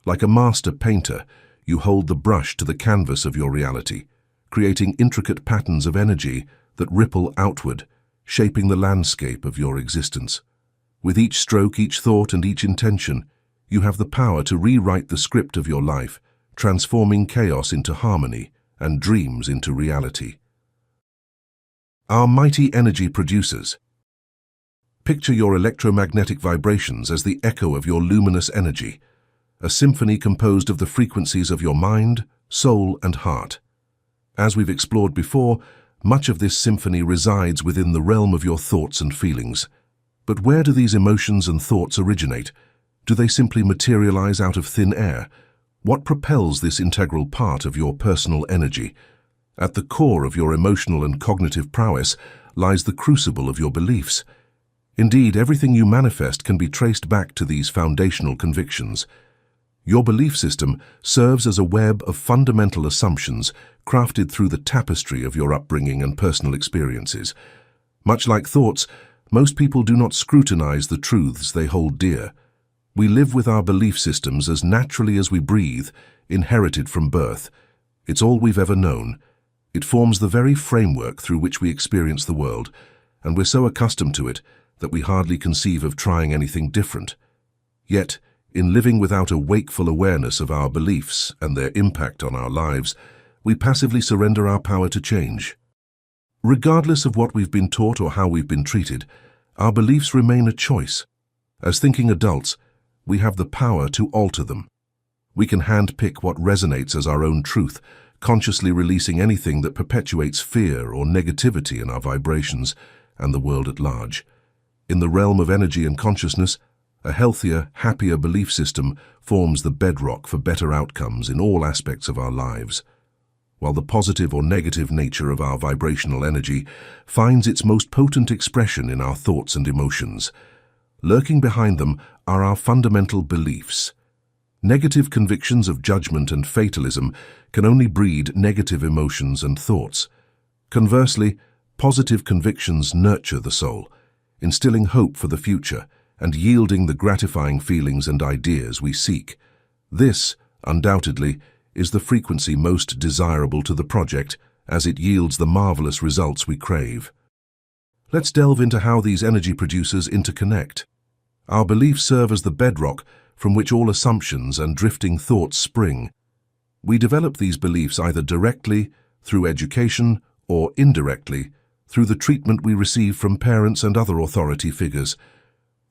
Like a master painter, you hold the brush to the canvas of your reality, creating intricate patterns of energy that ripple outward, shaping the landscape of your existence. With each stroke, each thought, and each intention, you have the power to rewrite the script of your life, transforming chaos into harmony and dreams into reality. Our mighty energy producers. Picture your electromagnetic vibrations as the echo of your luminous energy, a symphony composed of the frequencies of your mind, soul, and heart. As we've explored before, much of this symphony resides within the realm of your thoughts and feelings. But where do these emotions and thoughts originate? Do they simply materialize out of thin air? What propels this integral part of your personal energy? At the core of your emotional and cognitive prowess lies the crucible of your beliefs. Indeed, everything you manifest can be traced back to these foundational convictions. Your belief system serves as a web of fundamental assumptions crafted through the tapestry of your upbringing and personal experiences. Much like thoughts, most people do not scrutinize the truths they hold dear. We live with our belief systems as naturally as we breathe, inherited from birth. It's all we've ever known. It forms the very framework through which we experience the world, and we're so accustomed to it that we hardly conceive of trying anything different. Yet, in living without a wakeful awareness of our beliefs and their impact on our lives, we passively surrender our power to change. Regardless of what we've been taught or how we've been treated, our beliefs remain a choice. As thinking adults, we have the power to alter them. We can handpick what resonates as our own truth, consciously releasing anything that perpetuates fear or negativity in our vibrations and the world at large. In the realm of energy and consciousness, a healthier, happier belief system forms the bedrock for better outcomes in all aspects of our lives. While the positive or negative nature of our vibrational energy finds its most potent expression in our thoughts and emotions, lurking behind them are our fundamental beliefs. Negative convictions of judgment and fatalism can only breed negative emotions and thoughts. Conversely, Positive convictions nurture the soul, instilling hope for the future and yielding the gratifying feelings and ideas we seek. This, undoubtedly, is the frequency most desirable to the project, as it yields the marvelous results we crave. Let's delve into how these energy producers interconnect. Our beliefs serve as the bedrock from which all assumptions and drifting thoughts spring. We develop these beliefs either directly, through education, or indirectly, through the treatment we receive from parents and other authority figures.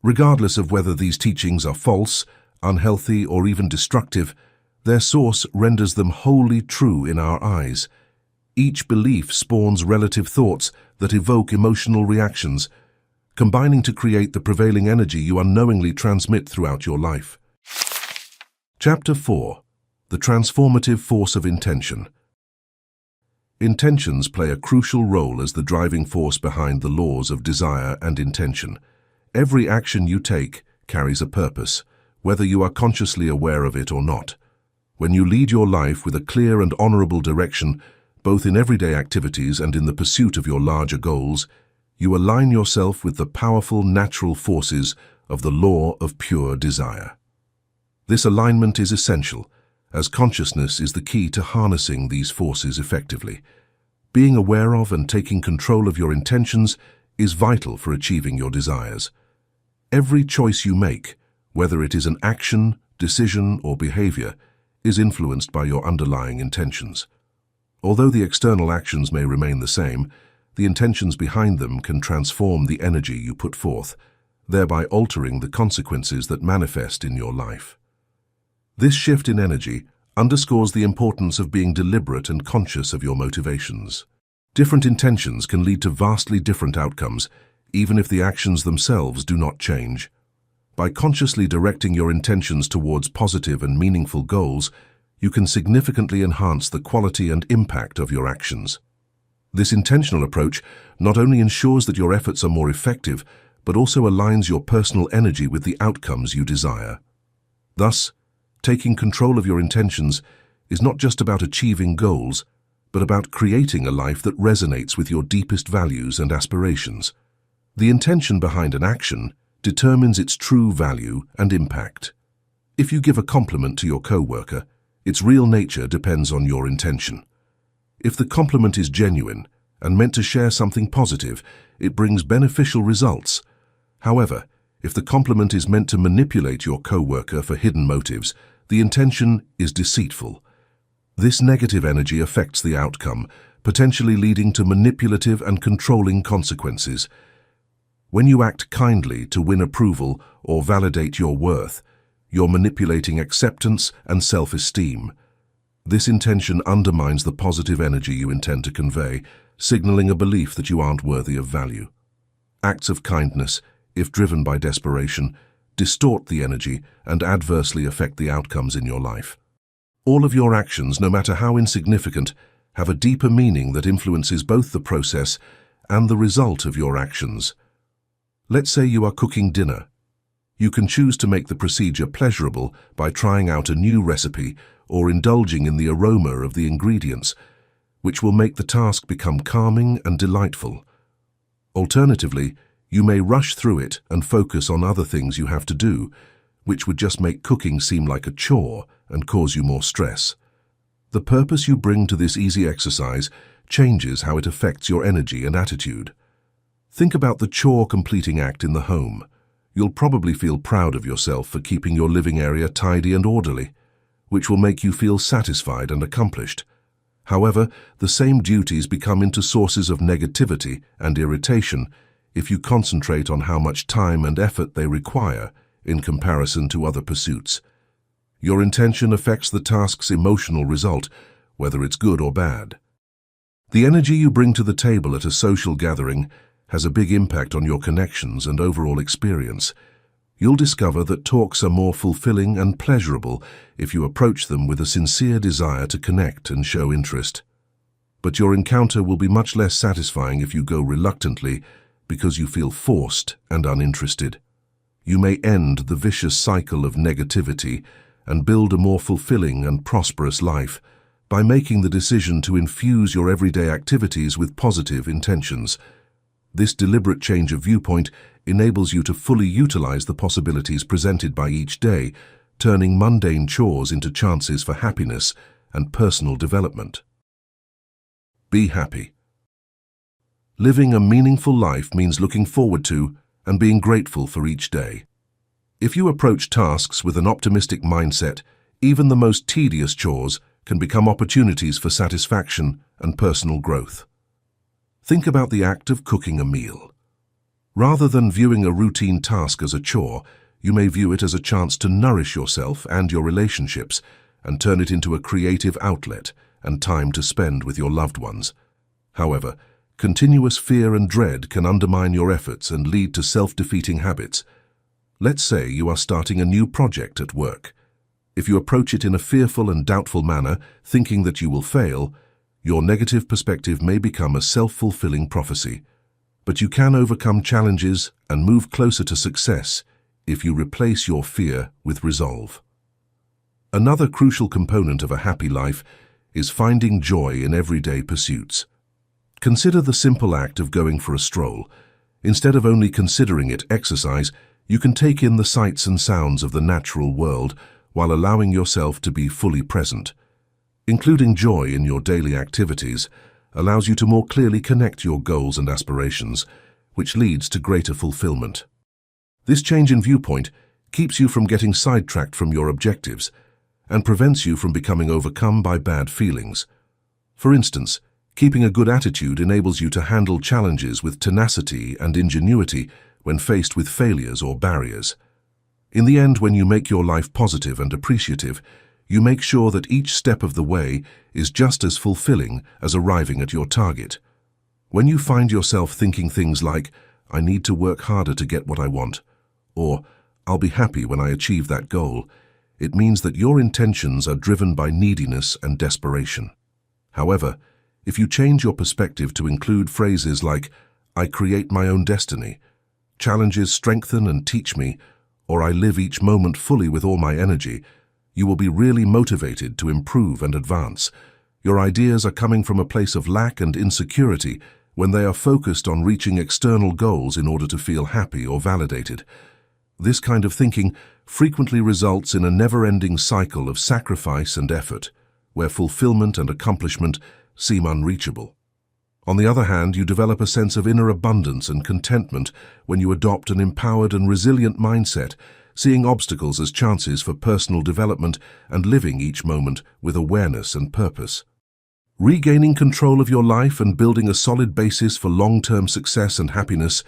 Regardless of whether these teachings are false, unhealthy, or even destructive, their source renders them wholly true in our eyes. Each belief spawns relative thoughts that evoke emotional reactions, combining to create the prevailing energy you unknowingly transmit throughout your life. Chapter 4. The Transformative Force of Intention. Intentions play a crucial role as the driving force behind the laws of desire and intention. Every action you take carries a purpose, whether you are consciously aware of it or not. When you lead your life with a clear and honorable direction, both in everyday activities and in the pursuit of your larger goals, you align yourself with the powerful natural forces of the law of pure desire. This alignment is essential, as consciousness is the key to harnessing these forces effectively. Being aware of and taking control of your intentions is vital for achieving your desires. Every choice you make, whether it is an action, decision, or behavior, is influenced by your underlying intentions. Although the external actions may remain the same, the intentions behind them can transform the energy you put forth, thereby altering the consequences that manifest in your life. This shift in energy underscores the importance of being deliberate and conscious of your motivations. Different intentions can lead to vastly different outcomes, even if the actions themselves do not change. By consciously directing your intentions towards positive and meaningful goals, you can significantly enhance the quality and impact of your actions. This intentional approach not only ensures that your efforts are more effective, but also aligns your personal energy with the outcomes you desire. Thus, taking control of your intentions is not just about achieving goals, but about creating a life that resonates with your deepest values and aspirations. The intention behind an action determines its true value and impact. If you give a compliment to your coworker, its real nature depends on your intention. If the compliment is genuine and meant to share something positive, it brings beneficial results. However, if the compliment is meant to manipulate your coworker for hidden motives, the intention is deceitful. This negative energy affects the outcome, potentially leading to manipulative and controlling consequences. When you act kindly to win approval or validate your worth, you're manipulating acceptance and self-esteem. This intention undermines the positive energy you intend to convey, signaling a belief that you aren't worthy of value. Acts of kindness, if driven by desperation, distort the energy and adversely affect the outcomes in your life. All of your actions, no matter how insignificant, have a deeper meaning that influences both the process and the result of your actions. Let's say you are cooking dinner. You can choose to make the procedure pleasurable by trying out a new recipe or indulging in the aroma of the ingredients, which will make the task become calming and delightful. Alternatively, you may rush through it and focus on other things you have to do, which would just make cooking seem like a chore and cause you more stress. The purpose you bring to this easy exercise changes how it affects your energy and attitude. Think about the chore-completing act in the home. You'll probably feel proud of yourself for keeping your living area tidy and orderly, which will make you feel satisfied and accomplished. However, the same duties become into sources of negativity and irritation if you concentrate on how much time and effort they require in comparison to other pursuits. Your intention affects the task's emotional result, whether it's good or bad. The energy you bring to the table at a social gathering has a big impact on your connections and overall experience. You'll discover that talks are more fulfilling and pleasurable if you approach them with a sincere desire to connect and show interest. But your encounter will be much less satisfying if you go reluctantly because you feel forced and uninterested. You may end the vicious cycle of negativity and build a more fulfilling and prosperous life by making the decision to infuse your everyday activities with positive intentions. This deliberate change of viewpoint enables you to fully utilize the possibilities presented by each day, turning mundane chores into chances for happiness and personal development. Be happy. Living a meaningful life means looking forward to and being grateful for each day. If you approach tasks with an optimistic mindset, even the most tedious chores can become opportunities for satisfaction and personal growth. Think about the act of cooking a meal. Rather than viewing a routine task as a chore, you may view it as a chance to nourish yourself and your relationships and turn it into a creative outlet and time to spend with your loved ones. However, continuous fear and dread can undermine your efforts and lead to self-defeating habits. Let's say you are starting a new project at work. If you approach it in a fearful and doubtful manner, thinking that you will fail, your negative perspective may become a self-fulfilling prophecy. But you can overcome challenges and move closer to success if you replace your fear with resolve. Another crucial component of a happy life is finding joy in everyday pursuits. Consider the simple act of going for a stroll. Instead of only considering it exercise, you can take in the sights and sounds of the natural world while allowing yourself to be fully present. Including joy in your daily activities allows you to more clearly connect your goals and aspirations, which leads to greater fulfillment. This change in viewpoint keeps you from getting sidetracked from your objectives and prevents you from becoming overcome by bad feelings. For instance, keeping a good attitude enables you to handle challenges with tenacity and ingenuity when faced with failures or barriers. In the end, when you make your life positive and appreciative, you make sure that each step of the way is just as fulfilling as arriving at your target. When you find yourself thinking things like, "I need to work harder to get what I want," or "I'll be happy when I achieve that goal," it means that your intentions are driven by neediness and desperation. However, if you change your perspective to include phrases like, "I create my own destiny," "Challenges strengthen and teach me," or "I live each moment fully with all my energy," you will be really motivated to improve and advance. Your ideas are coming from a place of lack and insecurity when they are focused on reaching external goals in order to feel happy or validated. This kind of thinking frequently results in a never-ending cycle of sacrifice and effort, where fulfillment and accomplishment seem unreachable. On the other hand, you develop a sense of inner abundance and contentment when you adopt an empowered and resilient mindset, seeing obstacles as chances for personal development and living each moment with awareness and purpose. Regaining control of your life and building a solid basis for long-term success and happiness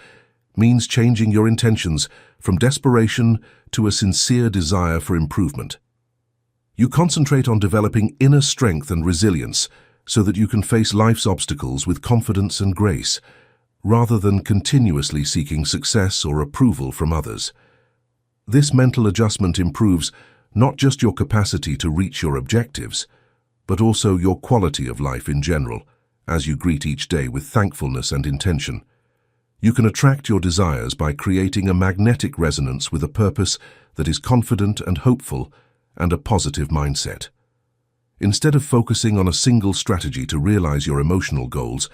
means changing your intentions from desperation to a sincere desire for improvement. You concentrate on developing inner strength and resilience so that you can face life's obstacles with confidence and grace, rather than continuously seeking success or approval from others. This mental adjustment improves not just your capacity to reach your objectives, but also your quality of life in general, as you greet each day with thankfulness and intention. You can attract your desires by creating a magnetic resonance with a purpose that is confident and hopeful and a positive mindset. Instead of focusing on a single strategy to realize your emotional goals,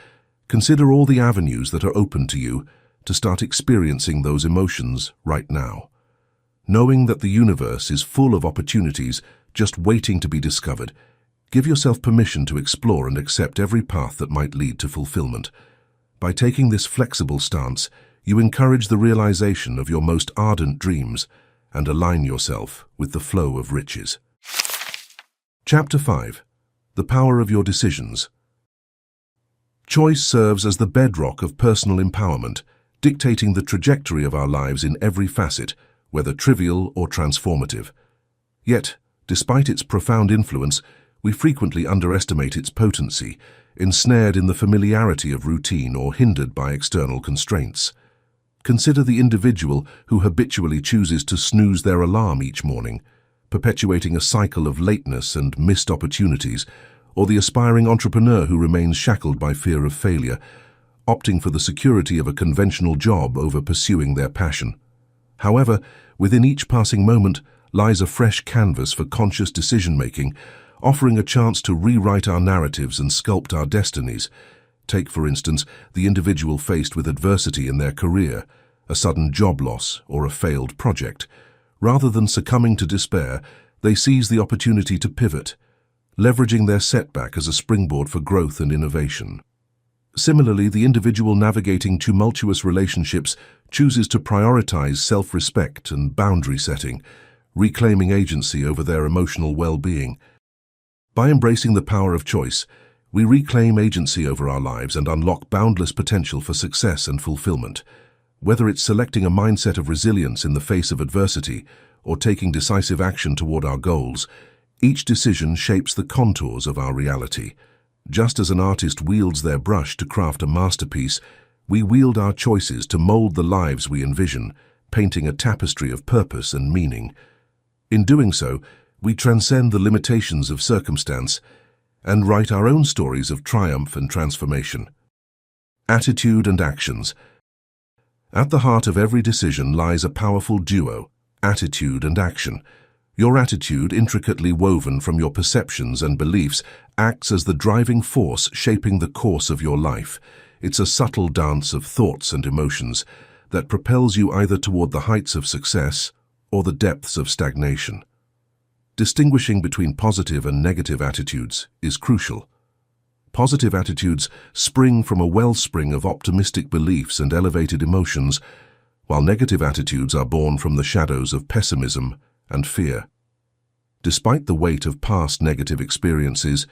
consider all the avenues that are open to you to start experiencing those emotions right now. Knowing that the universe is full of opportunities just waiting to be discovered, give yourself permission to explore and accept every path that might lead to fulfillment. By taking this flexible stance, you encourage the realization of your most ardent dreams and align yourself with the flow of riches. Chapter 5. The Power of Your Decisions. Choice serves as the bedrock of personal empowerment, dictating the trajectory of our lives in every facet, whether trivial or transformative. Yet, despite its profound influence, we frequently underestimate its potency, ensnared in the familiarity of routine or hindered by external constraints. Consider the individual who habitually chooses to snooze their alarm each morning, perpetuating a cycle of lateness and missed opportunities, or the aspiring entrepreneur who remains shackled by fear of failure, opting for the security of a conventional job over pursuing their passion. However, within each passing moment lies a fresh canvas for conscious decision-making, offering a chance to rewrite our narratives and sculpt our destinies. Take, for instance, the individual faced with adversity in their career, a sudden job loss or a failed project. Rather than succumbing to despair, they seize the opportunity to pivot, leveraging their setback as a springboard for growth and innovation. Similarly, the individual navigating tumultuous relationships chooses to prioritize self-respect and boundary setting, reclaiming agency over their emotional well-being. By embracing the power of choice, we reclaim agency over our lives and unlock boundless potential for success and fulfillment. Whether it's selecting a mindset of resilience in the face of adversity or taking decisive action toward our goals, each decision shapes the contours of our reality. Just as an artist wields their brush to craft a masterpiece, we wield our choices to mold the lives we envision, painting a tapestry of purpose and meaning. In doing so, we transcend the limitations of circumstance and write our own stories of triumph and transformation. Attitude and actions. At the heart of every decision lies a powerful duo, attitude and action. Your attitude, intricately woven from your perceptions and beliefs, acts as the driving force shaping the course of your life. It's a subtle dance of thoughts and emotions that propels you either toward the heights of success or the depths of stagnation. Distinguishing between positive and negative attitudes is crucial. Positive attitudes spring from a wellspring of optimistic beliefs and elevated emotions, while negative attitudes are born from the shadows of pessimism and fear. Despite the weight of past negative experiences,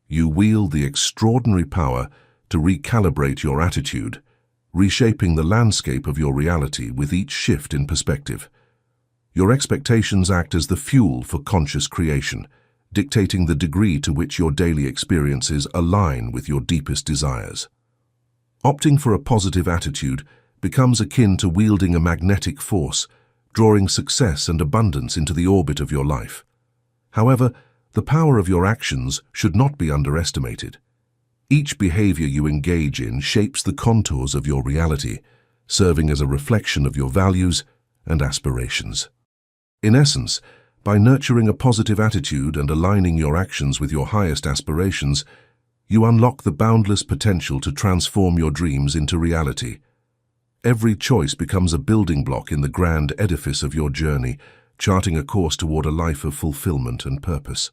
you wield the extraordinary power to recalibrate your attitude, reshaping the landscape of your reality with each shift in perspective. Your expectations act as the fuel for conscious creation, dictating the degree to which your daily experiences align with your deepest desires. Opting for a positive attitude becomes akin to wielding a magnetic force, drawing success and abundance into the orbit of your life. However, the power of your actions should not be underestimated. Each behavior you engage in shapes the contours of your reality, serving as a reflection of your values and aspirations. In essence, by nurturing a positive attitude and aligning your actions with your highest aspirations, you unlock the boundless potential to transform your dreams into reality. Every choice becomes a building block in the grand edifice of your journey, charting a course toward a life of fulfillment and purpose.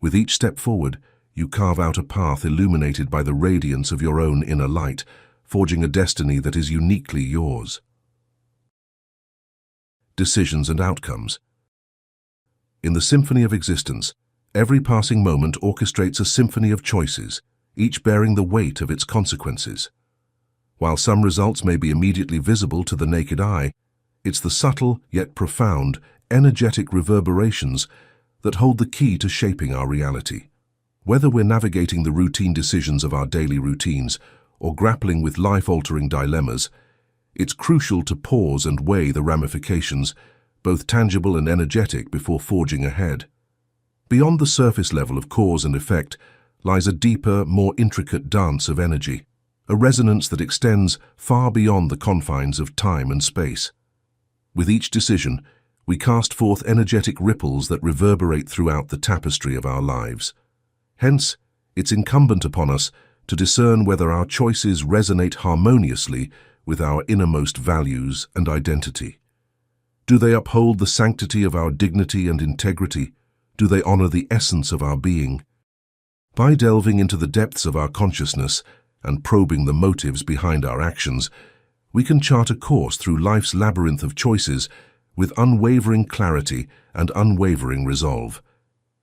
With each step forward, you carve out a path illuminated by the radiance of your own inner light, forging a destiny that is uniquely yours. Decisions and outcomes. In the symphony of existence, every passing moment orchestrates a symphony of choices, each bearing the weight of its consequences. While some results may be immediately visible to the naked eye, it's the subtle yet profound, energetic reverberations that hold the key to shaping our reality. Whether we're navigating the routine decisions of our daily routines or grappling with life-altering dilemmas, it's crucial to pause and weigh the ramifications, both tangible and energetic, before forging ahead. Beyond the surface level of cause and effect lies a deeper, more intricate dance of energy, a resonance that extends far beyond the confines of time and space. With each decision, we cast forth energetic ripples that reverberate throughout the tapestry of our lives. Hence, it's incumbent upon us to discern whether our choices resonate harmoniously with our innermost values and identity. Do they uphold the sanctity of our dignity and integrity? Do they honor the essence of our being? By delving into the depths of our consciousness and probing the motives behind our actions, we can chart a course through life's labyrinth of choices with unwavering clarity and unwavering resolve.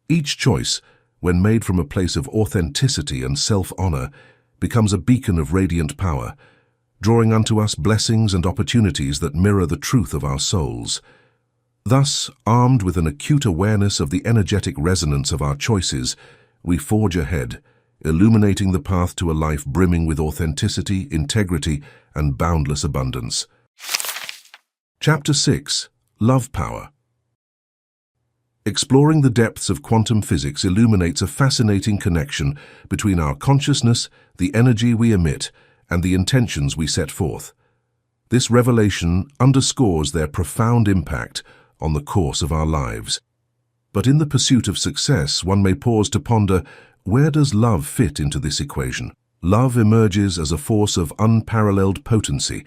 Each choice, when made from a place of authenticity and self-honor, becomes a beacon of radiant power, drawing unto us blessings and opportunities that mirror the truth of our souls. Thus, armed with an acute awareness of the energetic resonance of our choices, we forge ahead, illuminating the path to a life brimming with authenticity, integrity, and boundless abundance. Chapter 6. Love Power. Exploring the depths of quantum physics illuminates a fascinating connection between our consciousness, the energy we emit, and the intentions we set forth. This revelation underscores their profound impact on the course of our lives. But in the pursuit of success, one may pause to ponder, where does love fit into this equation? Love emerges as a force of unparalleled potency,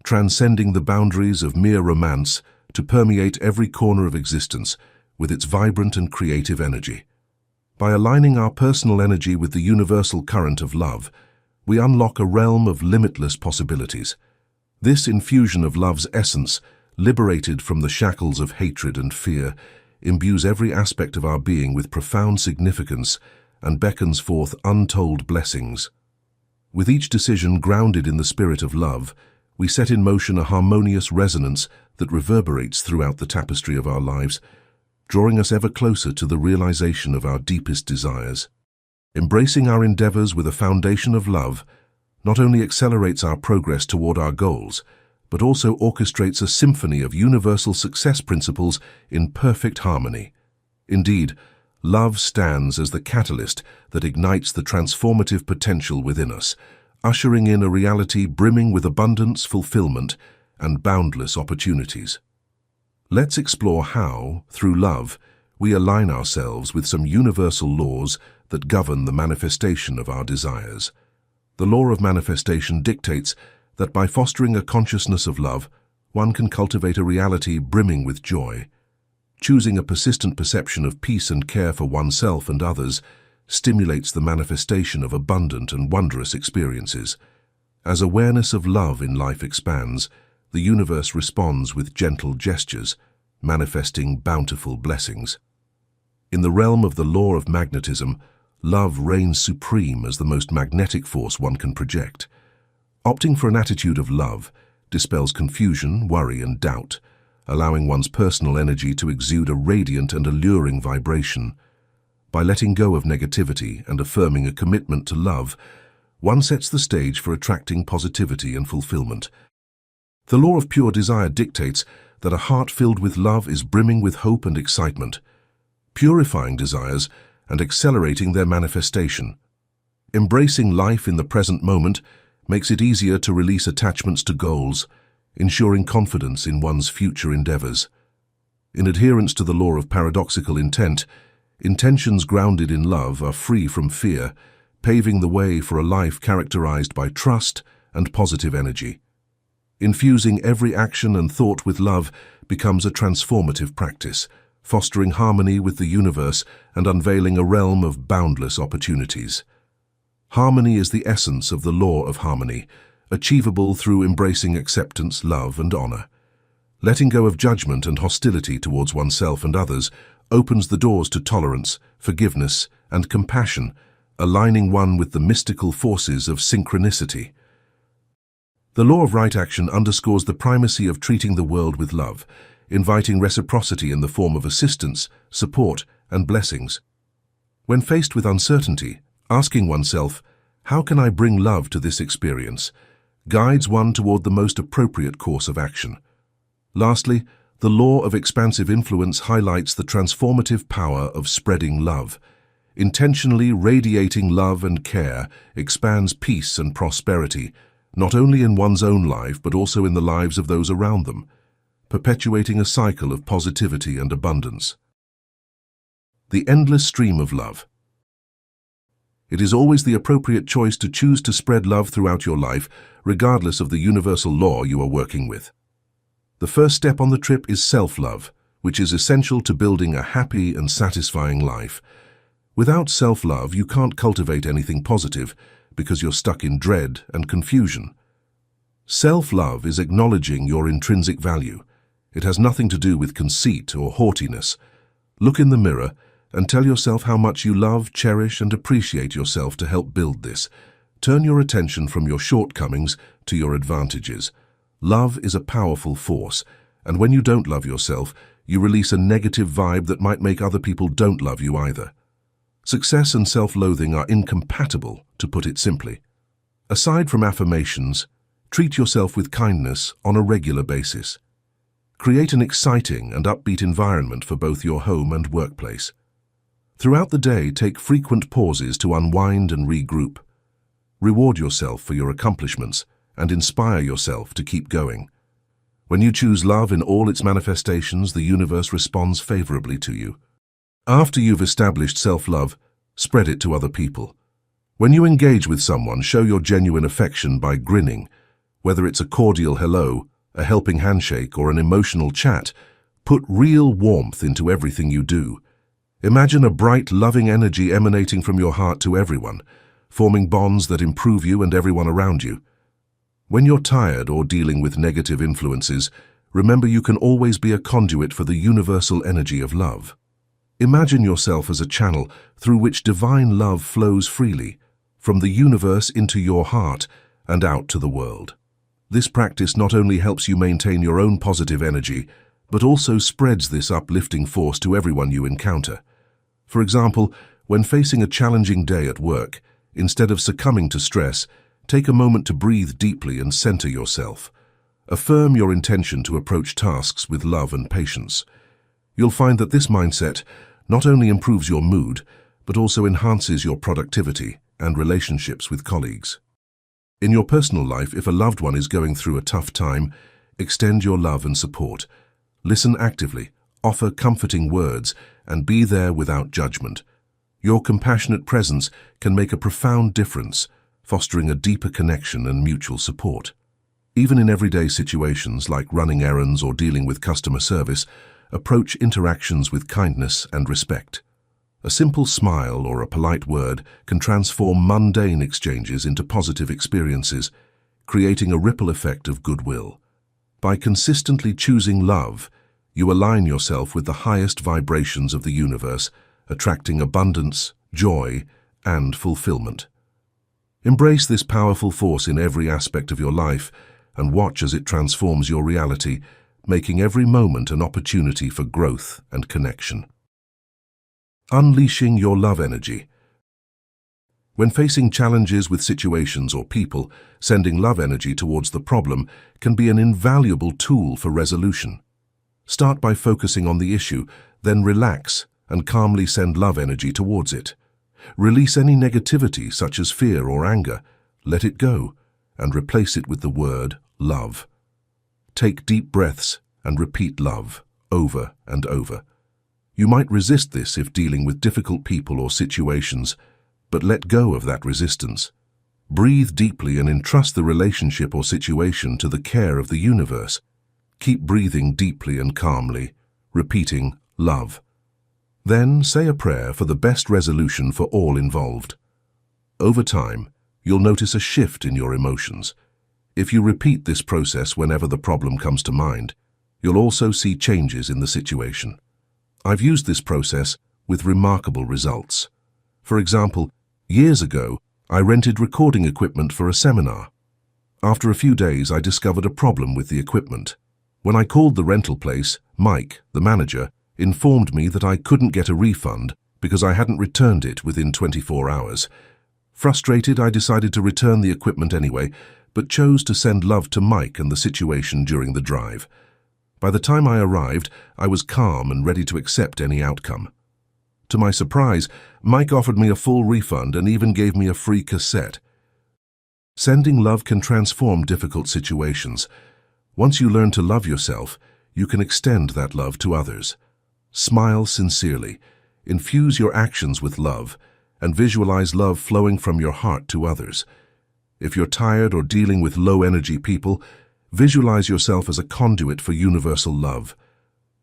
transcending the boundaries of mere romance to permeate every corner of existence with its vibrant and creative energy. By aligning our personal energy with the universal current of love, we unlock a realm of limitless possibilities. This infusion of love's essence, liberated from the shackles of hatred and fear, imbues every aspect of our being with profound significance and beckons forth untold blessings. With each decision grounded in the spirit of love, we set in motion a harmonious resonance that reverberates throughout the tapestry of our lives, drawing us ever closer to the realization of our deepest desires. Embracing our endeavors with a foundation of love not only accelerates our progress toward our goals, but also orchestrates a symphony of universal success principles in perfect harmony. Indeed, love stands as the catalyst that ignites the transformative potential within us, ushering in a reality brimming with abundance, fulfillment, and boundless opportunities. Let's explore how, through love, we align ourselves with some universal laws that govern the manifestation of our desires. The law of manifestation dictates that by fostering a consciousness of love, one can cultivate a reality brimming with joy. Choosing a persistent perception of peace and care for oneself and others stimulates the manifestation of abundant and wondrous experiences. As awareness of love in life expands, the universe responds with gentle gestures, manifesting bountiful blessings. In the realm of the law of magnetism, love reigns supreme as the most magnetic force one can project. Opting for an attitude of love dispels confusion, worry, and doubt, allowing one's personal energy to exude a radiant and alluring vibration. By letting go of negativity and affirming a commitment to love, one sets the stage for attracting positivity and fulfillment. The law of pure desire dictates that a heart filled with love is brimming with hope and excitement, purifying desires and accelerating their manifestation. Embracing life in the present moment makes it easier to release attachments to goals, ensuring confidence in one's future endeavors. In adherence to the law of paradoxical intent, intentions grounded in love are free from fear, paving the way for a life characterized by trust and positive energy. Infusing every action and thought with love becomes a transformative practice, fostering harmony with the universe and unveiling a realm of boundless opportunities. Harmony is the essence of the law of harmony, achievable through embracing acceptance, love, and honor. Letting go of judgment and hostility towards oneself and others opens the doors to tolerance, forgiveness, and compassion, aligning one with the mystical forces of synchronicity. The law of right action underscores the primacy of treating the world with love, inviting reciprocity in the form of assistance, support, and blessings. When faced with uncertainty, asking oneself, how can I bring love to this experience, guides one toward the most appropriate course of action. Lastly, the law of expansive influence highlights the transformative power of spreading love. Intentionally radiating love and care expands peace and prosperity, not only in one's own life but also in the lives of those around them, perpetuating a cycle of positivity and abundance. The endless stream of love. It is always the appropriate choice to choose to spread love throughout your life, regardless of the universal law you are working with. The first step on the trip is self-love, which is essential to building a happy and satisfying life. Without self-love, you can't cultivate anything positive because you're stuck in dread and confusion. Self-love is acknowledging your intrinsic value. It has nothing to do with conceit or haughtiness. Look in the mirror and tell yourself how much you love, cherish, and appreciate yourself to help build this. Turn your attention from your shortcomings to your advantages. Love is a powerful force, and when you don't love yourself, you release a negative vibe that might make other people don't love you either. Success and self-loathing are incompatible, to put it simply. Aside from affirmations, treat yourself with kindness on a regular basis. Create an exciting and upbeat environment for both your home and workplace. Throughout the day, take frequent pauses to unwind and regroup. Reward yourself for your accomplishments and inspire yourself to keep going. When you choose love in all its manifestations, the universe responds favorably to you. After you've established self-love, spread it to other people. When you engage with someone, show your genuine affection by grinning. Whether it's a cordial hello, a helping handshake, or an emotional chat, put real warmth into everything you do. Imagine a bright, loving energy emanating from your heart to everyone, forming bonds that improve you and everyone around you. When you're tired or dealing with negative influences, remember you can always be a conduit for the universal energy of love. Imagine yourself as a channel through which divine love flows freely, from the universe into your heart and out to the world. This practice not only helps you maintain your own positive energy, but also spreads this uplifting force to everyone you encounter. For example, when facing a challenging day at work, instead of succumbing to stress, take a moment to breathe deeply and center yourself. Affirm your intention to approach tasks with love and patience. You'll find that this mindset not only improves your mood, but also enhances your productivity and relationships with colleagues. In your personal life, if a loved one is going through a tough time, extend your love and support. Listen actively, offer comforting words, and be there without judgment. Your compassionate presence can make a profound difference, fostering a deeper connection and mutual support. Even in everyday situations like running errands or dealing with customer service, approach interactions with kindness and respect. A simple smile or a polite word can transform mundane exchanges into positive experiences, creating a ripple effect of goodwill. By consistently choosing love, you align yourself with the highest vibrations of the universe, attracting abundance, joy, and fulfillment. Embrace this powerful force in every aspect of your life and watch as it transforms your reality, making every moment an opportunity for growth and connection. Unleashing your love energy. When facing challenges with situations or people, sending love energy towards the problem can be an invaluable tool for resolution. Start by focusing on the issue, then relax and calmly send love energy towards it. Release any negativity such as fear or anger, let it go, and replace it with the word love. Take deep breaths and repeat love over and over. You might resist this if dealing with difficult people or situations, but let go of that resistance. Breathe deeply and entrust the relationship or situation to the care of the universe. Keep breathing deeply and calmly, repeating love. Then say a prayer for the best resolution for all involved. Over time, you'll notice a shift in your emotions. If you repeat this process whenever the problem comes to mind, you'll also see changes in the situation. I've used this process with remarkable results. For example, years ago, I rented recording equipment for a seminar. After a few days, I discovered a problem with the equipment. When I called the rental place, Mike, the manager, informed me that I couldn't get a refund because I hadn't returned it within 24 hours. Frustrated, I decided to return the equipment anyway, but chose to send love to Mike and the situation during the drive. By the time I arrived, I was calm and ready to accept any outcome. To my surprise, Mike offered me a full refund and even gave me a free cassette. Sending love can transform difficult situations. Once you learn to love yourself, you can extend that love to others. Smile sincerely, infuse your actions with love, and visualize love flowing from your heart to others. If you're tired or dealing with low-energy people, visualize yourself as a conduit for universal love.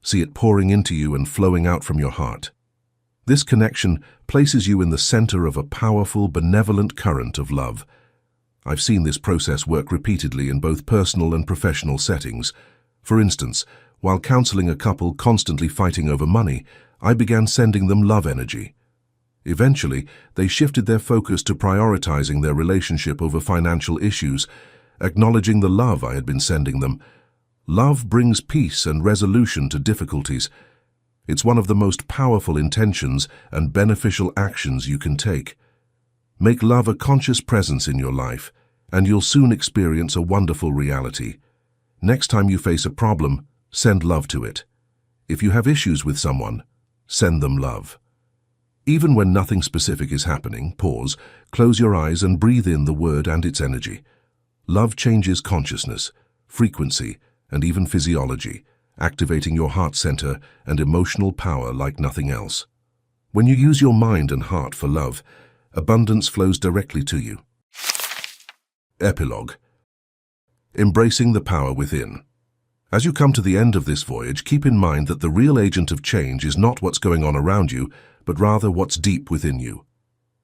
See it pouring into you and flowing out from your heart. This connection places you in the center of a powerful, benevolent current of love. I've seen this process work repeatedly in both personal and professional settings. For instance, while counseling a couple constantly fighting over money, I began sending them love energy. Eventually, they shifted their focus to prioritizing their relationship over financial issues, acknowledging the love I had been sending them. Love brings peace and resolution to difficulties. It's one of the most powerful intentions and beneficial actions you can take. Make love a conscious presence in your life, and you'll soon experience a wonderful reality. Next time you face a problem, send love to it. If you have issues with someone, send them love. Even when nothing specific is happening, pause, close your eyes and breathe in the word and its energy. Love changes consciousness, frequency, and even physiology, activating your heart center and emotional power like nothing else. When you use your mind and heart for love, abundance flows directly to you. Epilogue. Embracing the power within. As you come to the end of this voyage, keep in mind that the real agent of change is not what's going on around you, but rather what's deep within you.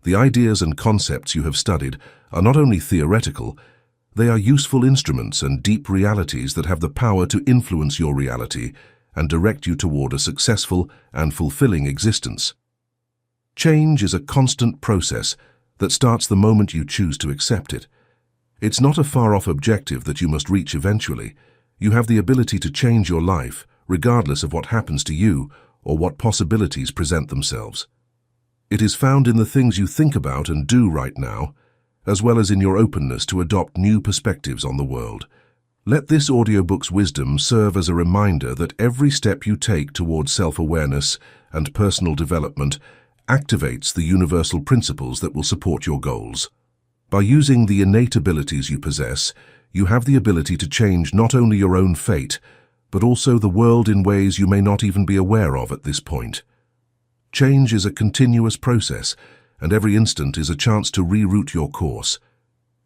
The ideas and concepts you have studied are not only theoretical, they are useful instruments and deep realities that have the power to influence your reality and direct you toward a successful and fulfilling existence. Change is a constant process that starts the moment you choose to accept it. It's not a far-off objective that you must reach eventually. You have the ability to change your life, regardless of what happens to you or what possibilities present themselves. It is found in the things you think about and do right now, as well as in your openness to adopt new perspectives on the world. Let this audiobook's wisdom serve as a reminder that every step you take towards self-awareness and personal development activates the universal principles that will support your goals. By using the innate abilities you possess, you have the ability to change not only your own fate, but also the world in ways you may not even be aware of at this point. Change is a continuous process, and every instant is a chance to reroute your course.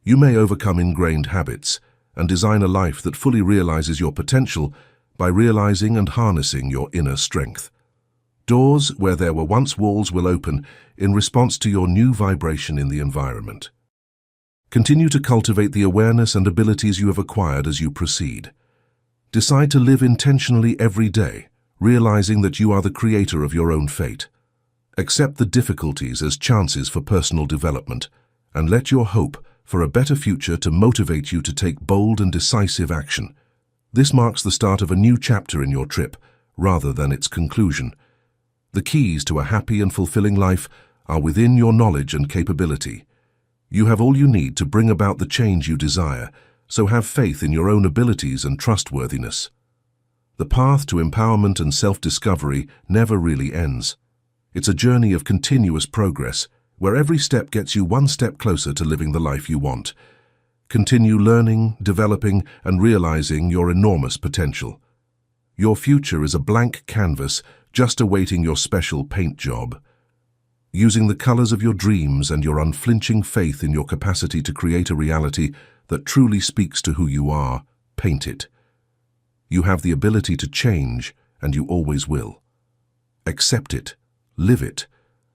You may overcome ingrained habits and design a life that fully realizes your potential by realizing and harnessing your inner strength. Doors where there were once walls will open in response to your new vibration in the environment. Continue to cultivate the awareness and abilities you have acquired as you proceed. Decide to live intentionally every day, realizing that you are the creator of your own fate. Accept the difficulties as chances for personal development, and let your hope for a better future to motivate you to take bold and decisive action. This marks the start of a new chapter in your trip, rather than its conclusion. The keys to a happy and fulfilling life are within your knowledge and capability. You have all you need to bring about the change you desire, so have faith in your own abilities and trustworthiness. The path to empowerment and self-discovery never really ends. It's a journey of continuous progress, where every step gets you one step closer to living the life you want. Continue learning, developing, and realizing your enormous potential. Your future is a blank canvas just awaiting your special paint job. Using the colors of your dreams and your unflinching faith in your capacity to create a reality that truly speaks to who you are, paint it. You have the ability to change, and you always will. Accept it, live it,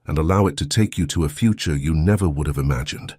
and allow it to take you to a future you never would have imagined.